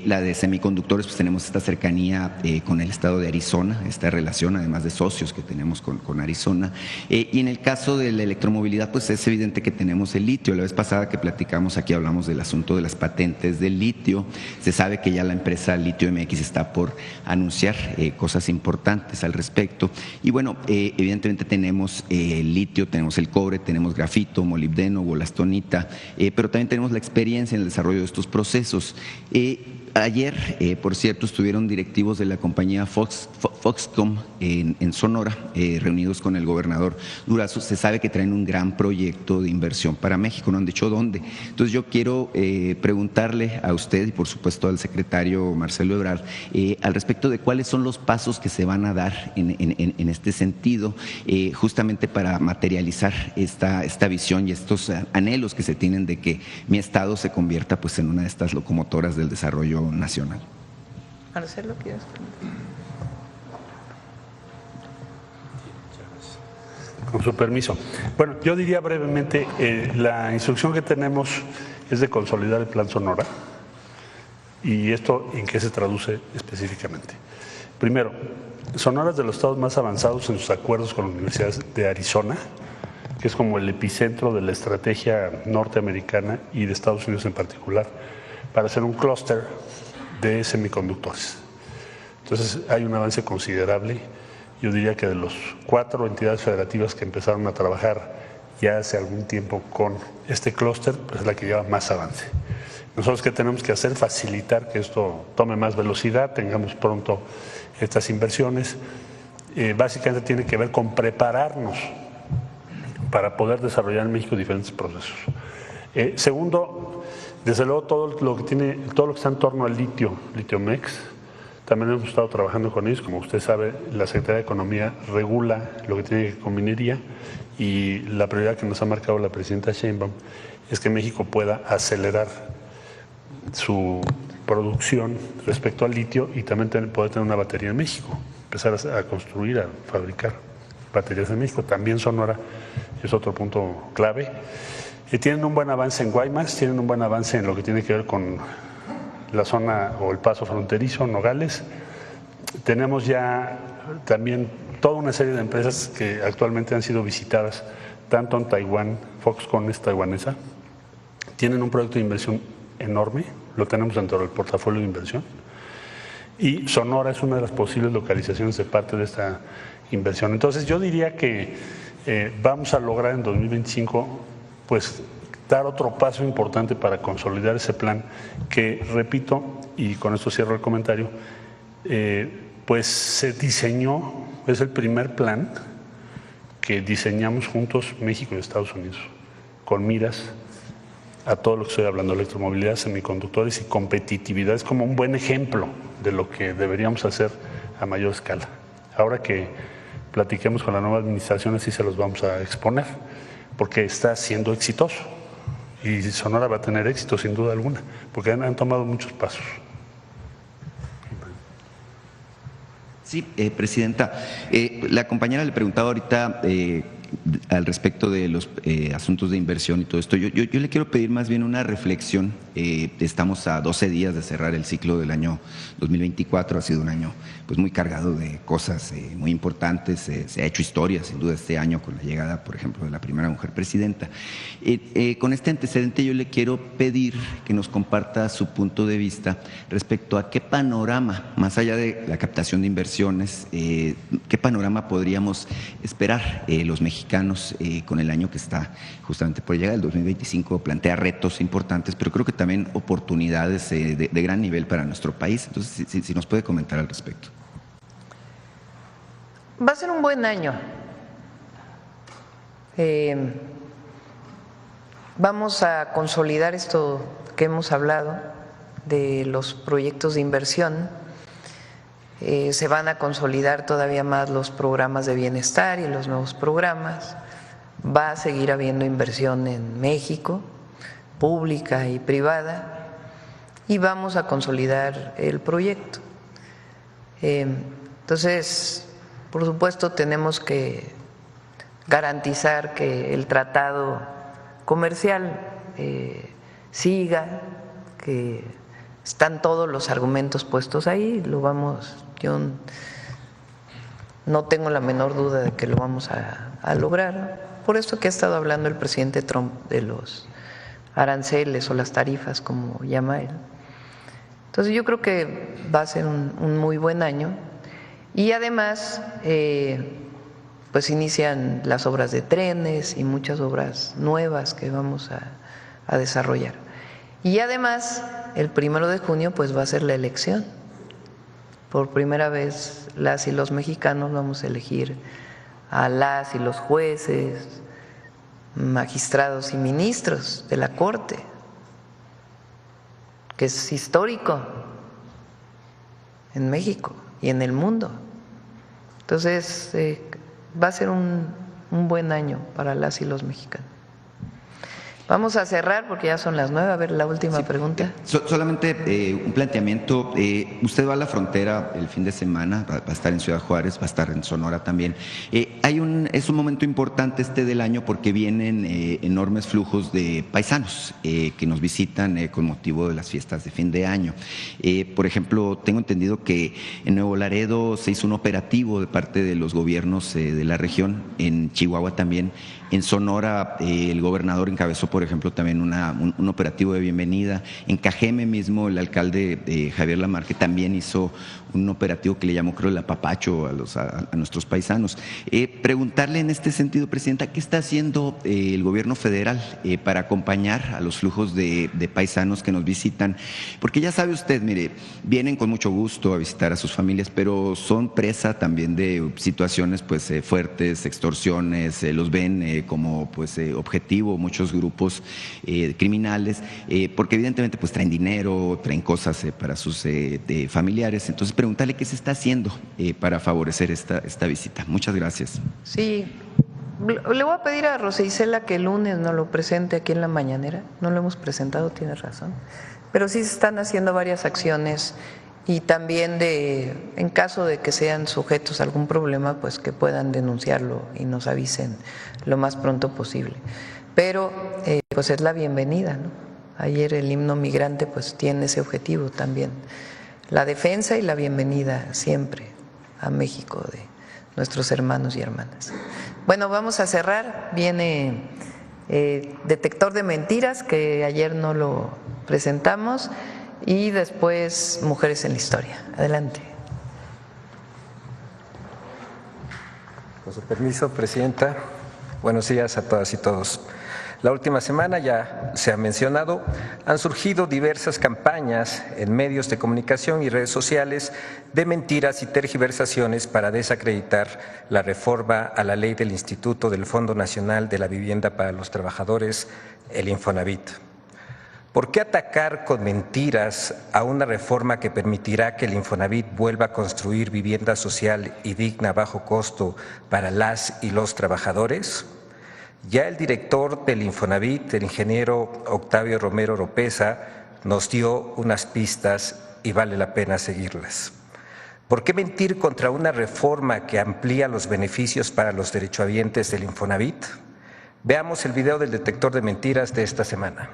La de semiconductores, pues tenemos esta cercanía con el estado de Arizona, esta relación además de socios que tenemos con Arizona. Y en el caso de la electromovilidad, pues es evidente que tenemos el litio. La vez pasada que platicamos aquí hablamos del asunto de las patentes del litio. Se sabe que ya la empresa Litio MX está por anunciar cosas importantes al respecto. Y bueno, evidentemente tenemos litio, tenemos el cobre, tenemos grafito, molibdeno, wollastonita, pero también tenemos la experiencia en el desarrollo de estos procesos. Ayer, por cierto, estuvieron directivos de la compañía Foxconn en Sonora, reunidos con el gobernador Durazo. Se sabe que traen un gran proyecto de inversión para México, no han dicho dónde. Entonces yo quiero preguntarle a usted y por supuesto al secretario Marcelo Ebrard al respecto de cuáles son los pasos que se van a dar en este sentido, justamente para materializar esta visión y estos anhelos que se tienen de que mi estado se convierta pues en una de estas locomotoras del desarrollo nacional. Marcelo, ¿quieres? Con su permiso. Bueno, yo diría brevemente, la instrucción que tenemos es de consolidar el Plan Sonora. ¿Y esto en qué se traduce específicamente? Primero, Sonora es de los estados más avanzados en sus acuerdos con la Universidad de Arizona, que es como el epicentro de la estrategia norteamericana y de Estados Unidos en particular, para hacer un clúster de semiconductores. Entonces hay un avance considerable. Yo diría que de los 4 entidades federativas que empezaron a trabajar ya hace algún tiempo con este clúster, pues es la que lleva más avance. Nosotros, ¿qué tenemos que hacer? Facilitar que esto tome más velocidad, tengamos pronto estas inversiones. Básicamente tiene que ver con prepararnos para poder desarrollar en México diferentes procesos. Segundo, desde luego todo lo que está en torno al litio-mex, también hemos estado trabajando con ellos. Como usted sabe, la Secretaría de Economía regula lo que tiene que ver con minería y la prioridad que nos ha marcado la presidenta Sheinbaum es que México pueda acelerar su producción respecto al litio y también poder tener una batería en México, empezar a construir, a fabricar baterías en México. También Sonora es otro punto clave. Tienen un buen avance en Guaymas, tienen un buen avance en lo que tiene que ver con la zona o el paso fronterizo, Nogales. Tenemos ya también toda una serie de empresas que actualmente han sido visitadas, tanto en Taiwán, Foxconn es taiwanesa, tienen un proyecto de inversión enorme, lo tenemos dentro del portafolio de inversión, y Sonora es una de las posibles localizaciones de parte de esta inversión. Entonces yo diría que vamos a lograr en 2025 pues dar otro paso importante para consolidar ese plan que, repito, y con esto cierro el comentario, pues se diseñó, es el primer plan que diseñamos juntos México y Estados Unidos, con miras a todo lo que estoy hablando, electromovilidad, semiconductores y competitividad. Es como un buen ejemplo de lo que deberíamos hacer a mayor escala. Ahora que platiquemos con la nueva administración, así se los vamos a exponer, porque está siendo exitoso y Sonora va a tener éxito sin duda alguna, porque han tomado muchos pasos. Sí, presidenta, la compañera le preguntaba ahorita al respecto de los asuntos de inversión y todo esto. Yo le quiero pedir más bien una reflexión. Estamos a 12 días de cerrar el ciclo del año 2024. Ha sido un año pues muy cargado de cosas muy importantes. Se ha hecho historia sin duda este año con la llegada, por ejemplo, de la primera mujer presidenta. Con este antecedente yo le quiero pedir que nos comparta su punto de vista respecto a qué panorama, más allá de la captación de inversiones, qué panorama podríamos esperar los mexicanos con el año que está justamente por llegar. El 2025 plantea retos importantes, pero creo que también oportunidades de gran nivel para nuestro país. Entonces, si nos puede comentar al respecto. Va a ser un buen año. Vamos a consolidar esto que hemos hablado de los proyectos de inversión. Se van a consolidar todavía más los programas de bienestar y los nuevos programas. Va a seguir habiendo inversión en México, pública y privada, y vamos a consolidar el proyecto. Entonces, por supuesto, tenemos que garantizar que el tratado comercial siga, que están todos los argumentos puestos ahí, yo no tengo la menor duda de que lo vamos a lograr. por esto que ha estado hablando el presidente Trump de los aranceles o las tarifas, como llama él. Entonces yo creo que va a ser un muy buen año y además pues inician las obras de trenes y muchas obras nuevas que vamos a desarrollar. Y además el 1 de junio pues va a ser la elección. Por primera vez las y los mexicanos vamos a elegir a las y los jueces, magistrados y ministros de la Corte, que es histórico en México y en el mundo. Entonces va a ser un buen año para las y los mexicanos. Vamos a cerrar porque ya son las 9. A ver, la última pregunta. Solamente un planteamiento. Usted va a la frontera el fin de semana, va a estar en Ciudad Juárez, va a estar en Sonora también. Es un momento importante del año porque vienen enormes flujos de paisanos que nos visitan con motivo de las fiestas de fin de año. Por ejemplo, tengo entendido que en Nuevo Laredo se hizo un operativo de parte de los gobiernos de la región, en Chihuahua también. En Sonora, el gobernador encabezó, por ejemplo, también un operativo de bienvenida. En Cajeme mismo, el alcalde Javier Lamarque también hizo un operativo que le llamó, creo, el apapacho a nuestros paisanos. Preguntarle en este sentido, Presidenta, ¿qué está haciendo el gobierno federal para acompañar a los flujos de paisanos que nos visitan? Porque ya sabe usted, mire, vienen con mucho gusto a visitar a sus familias, pero son presa también de situaciones pues fuertes, extorsiones, los ven como pues objetivo muchos grupos criminales, porque evidentemente pues traen dinero, traen cosas para sus familiares. Entonces preguntarle qué se está haciendo para favorecer esta visita. Muchas gracias. Sí, le voy a pedir a Rosa Isela que el lunes nos lo presente aquí en la mañanera. No lo hemos presentado, tiene razón, pero sí se están haciendo varias acciones y también en caso de que sean sujetos a algún problema, pues que puedan denunciarlo y nos avisen lo más pronto posible. Pero pues es la bienvenida, ¿no? Ayer el himno migrante pues tiene ese objetivo también, la defensa y la bienvenida siempre a México de nuestros hermanos y hermanas. Bueno, vamos a cerrar. Viene detector de mentiras, que ayer no lo presentamos, y después Mujeres en la Historia. Adelante. Con su permiso, Presidenta. Buenos días a todas y todos. La última semana, ya se ha mencionado, han surgido diversas campañas en medios de comunicación y redes sociales de mentiras y tergiversaciones para desacreditar la reforma a la ley del Instituto del Fondo Nacional de la Vivienda para los Trabajadores, el Infonavit. ¿Por qué atacar con mentiras a una reforma que permitirá que el Infonavit vuelva a construir vivienda social y digna a bajo costo para las y los trabajadores? Ya el director del Infonavit, el ingeniero Octavio Romero Oropeza, nos dio unas pistas y vale la pena seguirlas. ¿Por qué mentir contra una reforma que amplía los beneficios para los derechohabientes del Infonavit? Veamos el video del detector de mentiras de esta semana.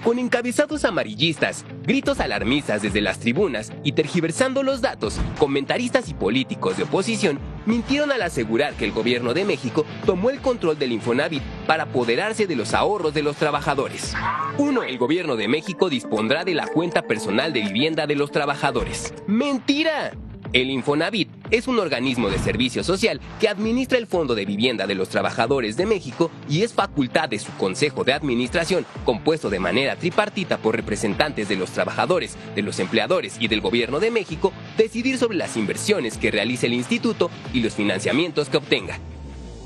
Con encabezados amarillistas, gritos alarmistas desde las tribunas y tergiversando los datos, comentaristas y políticos de oposición mintieron al asegurar que el gobierno de México tomó el control del Infonavit para apoderarse de los ahorros de los trabajadores. 1. El gobierno de México dispondrá de la cuenta personal de vivienda de los trabajadores. ¡Mentira! El Infonavit es un organismo de servicio social que administra el Fondo de Vivienda de los Trabajadores de México y es facultad de su Consejo de Administración, compuesto de manera tripartita por representantes de los trabajadores, de los empleadores y del Gobierno de México, decidir sobre las inversiones que realice el instituto y los financiamientos que obtenga.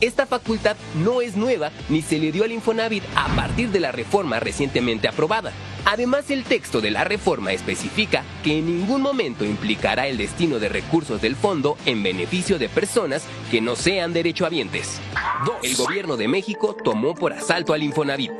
Esta facultad no es nueva ni se le dio al Infonavit a partir de la reforma recientemente aprobada. Además, el texto de la reforma especifica que en ningún momento implicará el destino de recursos del fondo en beneficio de personas que no sean derechohabientes. 2. El gobierno de México tomó por asalto al Infonavit.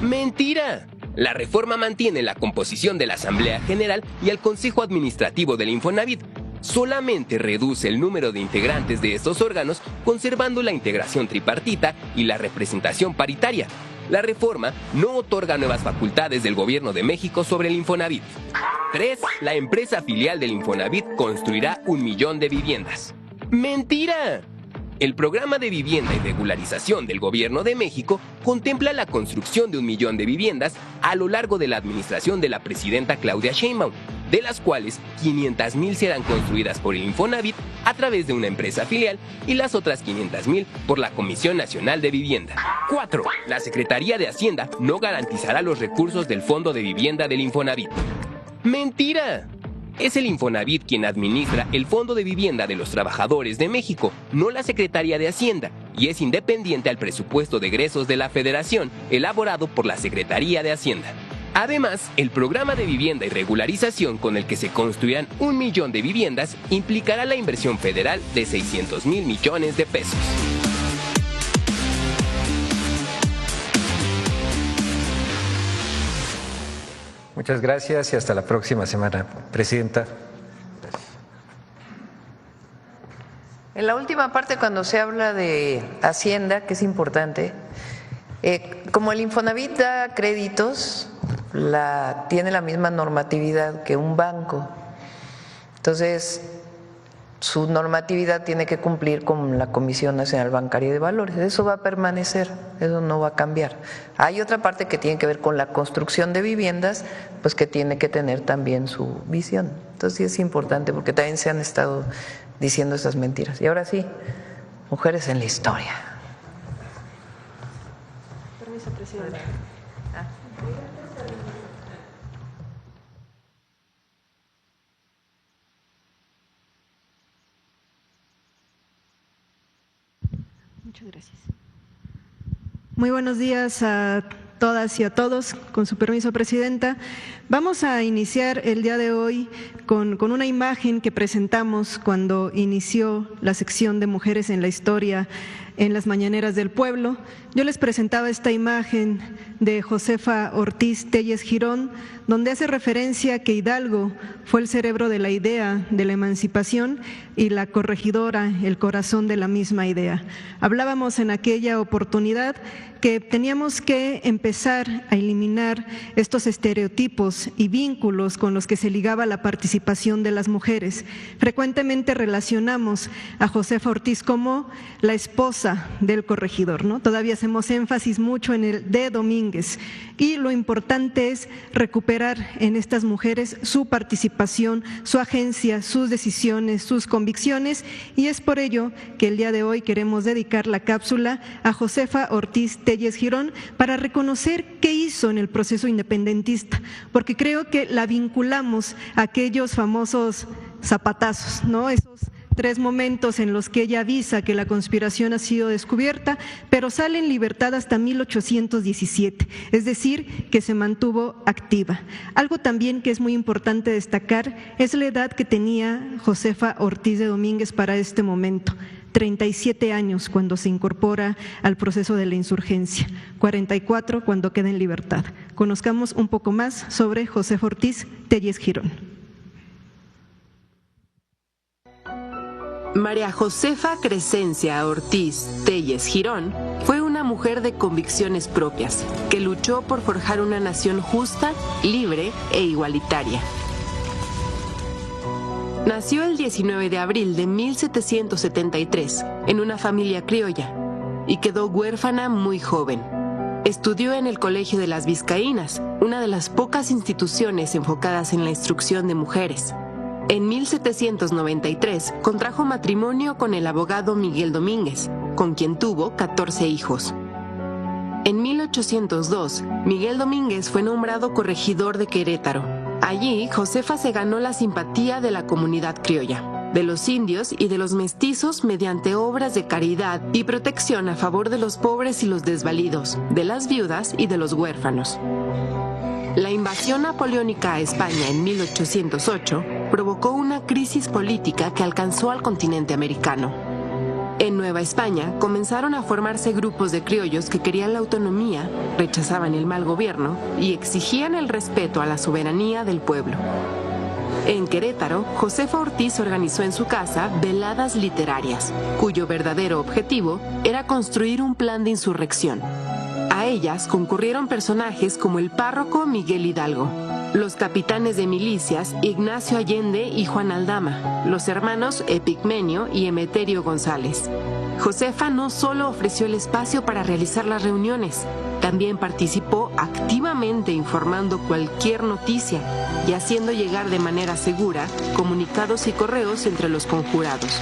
¡Mentira! La reforma mantiene la composición de la Asamblea General y el Consejo Administrativo del Infonavit. Solamente reduce el número de integrantes de estos órganos, conservando la integración tripartita y la representación paritaria. La reforma no otorga nuevas facultades del Gobierno de México sobre el Infonavit. 3. La empresa filial del Infonavit construirá 1 millón de viviendas. ¡Mentira! El programa de vivienda y regularización del Gobierno de México contempla la construcción de 1 millón de viviendas a lo largo de la administración de la presidenta Claudia Sheinbaum, de las cuales 500,000 serán construidas por el Infonavit a través de una empresa filial y las otras 500,000 por la Comisión Nacional de Vivienda. 4. La Secretaría de Hacienda no garantizará los recursos del Fondo de Vivienda del Infonavit. ¡Mentira! Es el Infonavit quien administra el Fondo de Vivienda de los Trabajadores de México, no la Secretaría de Hacienda, y es independiente al presupuesto de egresos de la Federación, elaborado por la Secretaría de Hacienda. Además, el programa de vivienda y regularización con el que se construirán 1 millón de viviendas implicará la inversión federal de 600,000 millones de pesos. Muchas gracias y hasta la próxima semana, Presidenta. En la última parte, cuando se habla de Hacienda, que es importante, como el Infonavit da créditos, tiene la misma normatividad que un banco. Entonces, su normatividad tiene que cumplir con la Comisión Nacional Bancaria de Valores. Eso va a permanecer, eso no va a cambiar. Hay otra parte que tiene que ver con la construcción de viviendas, pues que tiene que tener también su visión. Entonces sí es importante porque también se han estado diciendo esas mentiras. Y ahora sí, mujeres en la historia. Permiso, presidente. Muchas gracias. Muy buenos días a todas y a todos. Con su permiso, Presidenta. Vamos a iniciar el día de hoy con una imagen que presentamos cuando inició la sección de Mujeres en la Historia en las Mañaneras del Pueblo. Yo les presentaba esta imagen de Josefa Ortiz Telles Girón, donde hace referencia que Hidalgo fue el cerebro de la idea de la emancipación y la corregidora, el corazón de la misma idea. Hablábamos en aquella oportunidad que teníamos que empezar a eliminar estos estereotipos y vínculos con los que se ligaba la participación de las mujeres. Frecuentemente relacionamos a Josefa Ortiz como la esposa del corregidor, ¿no? Todavía hacemos énfasis mucho en el de Domínguez, y lo importante es recuperar en estas mujeres su participación, su agencia, sus decisiones, sus convicciones, y es por ello que el día de hoy queremos dedicar la cápsula a Josefa Ortiz Telles Girón para reconocer qué hizo en el proceso independentista, porque creo que la vinculamos a aquellos famosos zapatazos, ¿no? Esos 3 momentos en los que ella avisa que la conspiración ha sido descubierta, pero sale en libertad hasta 1817, es decir, que se mantuvo activa. Algo también que es muy importante destacar es la edad que tenía Josefa Ortiz de Domínguez para este momento. 37 años cuando se incorpora al proceso de la insurgencia, 44 cuando queda en libertad. Conozcamos un poco más sobre Josefa Ortiz Telles Girón. María Josefa Crescencia Ortiz Telles Girón fue una mujer de convicciones propias que luchó por forjar una nación justa, libre e igualitaria. Nació el 19 de abril de 1773 en una familia criolla y quedó huérfana muy joven. Estudió en el Colegio de las Vizcaínas, una de las pocas instituciones enfocadas en la instrucción de mujeres. En 1793 contrajo matrimonio con el abogado Miguel Domínguez, con quien tuvo 14 hijos. En 1802, Miguel Domínguez fue nombrado corregidor de Querétaro. Allí, Josefa se ganó la simpatía de la comunidad criolla, de los indios y de los mestizos mediante obras de caridad y protección a favor de los pobres y los desvalidos, de las viudas y de los huérfanos. La invasión napoleónica a España en 1808 provocó una crisis política que alcanzó al continente americano. En Nueva España comenzaron a formarse grupos de criollos que querían la autonomía, rechazaban el mal gobierno y exigían el respeto a la soberanía del pueblo. En Querétaro, Josefa Ortiz organizó en su casa veladas literarias, cuyo verdadero objetivo era construir un plan de insurrección. A ellas concurrieron personajes como el párroco Miguel Hidalgo, los capitanes de milicias Ignacio Allende y Juan Aldama, los hermanos Epigmenio y Emeterio González. Josefa no solo ofreció el espacio para realizar las reuniones, también participó activamente informando cualquier noticia y haciendo llegar de manera segura comunicados y correos entre los conjurados.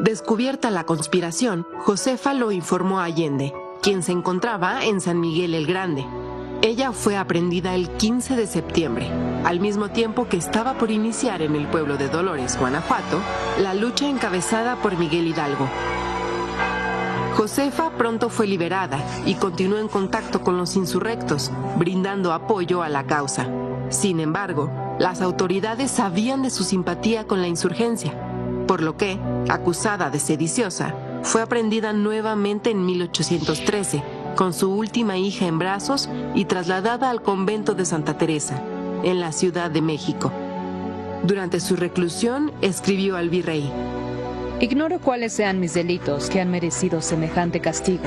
Descubierta la conspiración, Josefa lo informó a Allende, quien se encontraba en San Miguel el Grande. Ella fue aprehendida el 15 de septiembre, al mismo tiempo que estaba por iniciar en el pueblo de Dolores, Guanajuato, la lucha encabezada por Miguel Hidalgo. Josefa pronto fue liberada y continuó en contacto con los insurrectos, brindando apoyo a la causa. Sin embargo, las autoridades sabían de su simpatía con la insurgencia, por lo que, acusada de sediciosa, fue aprehendida nuevamente en 1813, con su última hija en brazos y trasladada al convento de Santa Teresa, en la Ciudad de México. Durante su reclusión, escribió al virrey: Ignoro cuáles sean mis delitos que han merecido semejante castigo.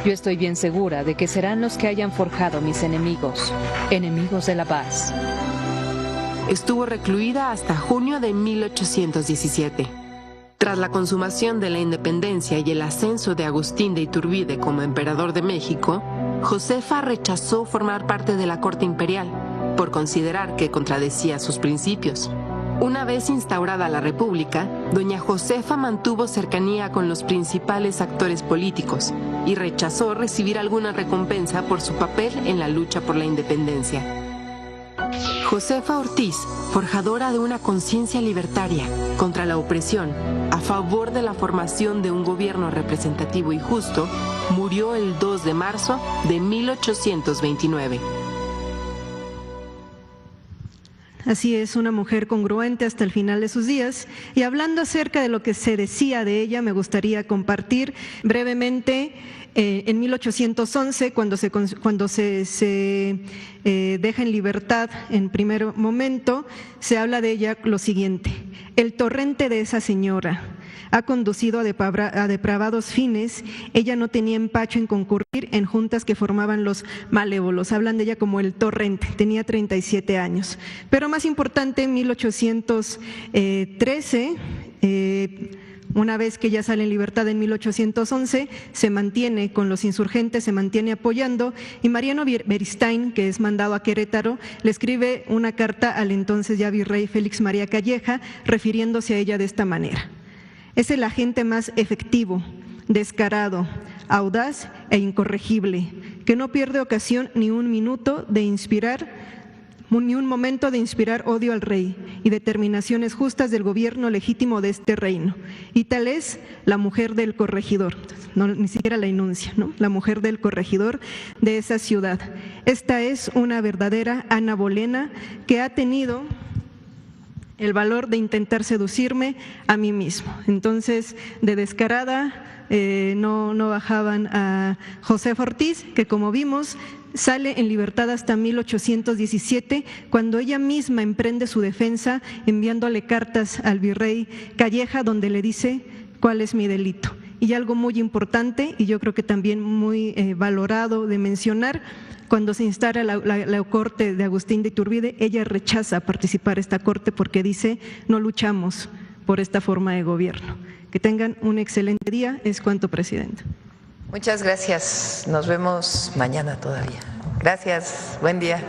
Yo estoy bien segura de que serán los que hayan forjado mis enemigos, enemigos de la paz. Estuvo recluida hasta junio de 1817. Tras la consumación de la independencia y el ascenso de Agustín de Iturbide como emperador de México, Josefa rechazó formar parte de la corte imperial, por considerar que contradecía sus principios. Una vez instaurada la República, doña Josefa mantuvo cercanía con los principales actores políticos y rechazó recibir alguna recompensa por su papel en la lucha por la independencia. Josefa Ortiz, forjadora de una conciencia libertaria contra la opresión, a favor de la formación de un gobierno representativo y justo, murió el 2 de marzo de 1829. Así es, una mujer congruente hasta el final de sus días. Y hablando acerca de lo que se decía de ella, me gustaría compartir brevemente. En 1811, cuando se deja en libertad en primer momento, se habla de ella lo siguiente: el torrente de esa señora ha conducido a depravados fines. Ella no tenía empacho en concurrir en juntas que formaban los malévolos. Hablan de ella como el torrente. Tenía 37 años. Pero más importante, en 1813, una vez que ya sale en libertad en 1811, se mantiene con los insurgentes, se mantiene apoyando, y Mariano Beristain, que es mandado a Querétaro, le escribe una carta al entonces ya virrey Félix María Calleja, refiriéndose a ella de esta manera: es el agente más efectivo, descarado, audaz e incorregible, que no pierde ocasión ni un momento de inspirar odio al rey y determinaciones justas del gobierno legítimo de este reino. Y tal es la mujer del corregidor, no, ni siquiera la enuncia, ¿no? La mujer del corregidor de esa ciudad. Esta es una verdadera Ana Bolena que ha tenido el valor de intentar seducirme a mí mismo. Entonces, de descarada, no bajaban a Josefa Ortiz, que como vimos sale en libertad hasta 1817, cuando ella misma emprende su defensa enviándole cartas al virrey Calleja, donde le dice cuál es mi delito. Y algo muy importante, y yo creo que también muy valorado de mencionar: cuando se instala la corte de Agustín de Iturbide, ella rechaza participar en esta corte porque dice: no luchamos por esta forma de gobierno. Que tengan un excelente día. Es cuanto, Presidenta. Muchas gracias. Nos vemos mañana todavía. Gracias. Buen día.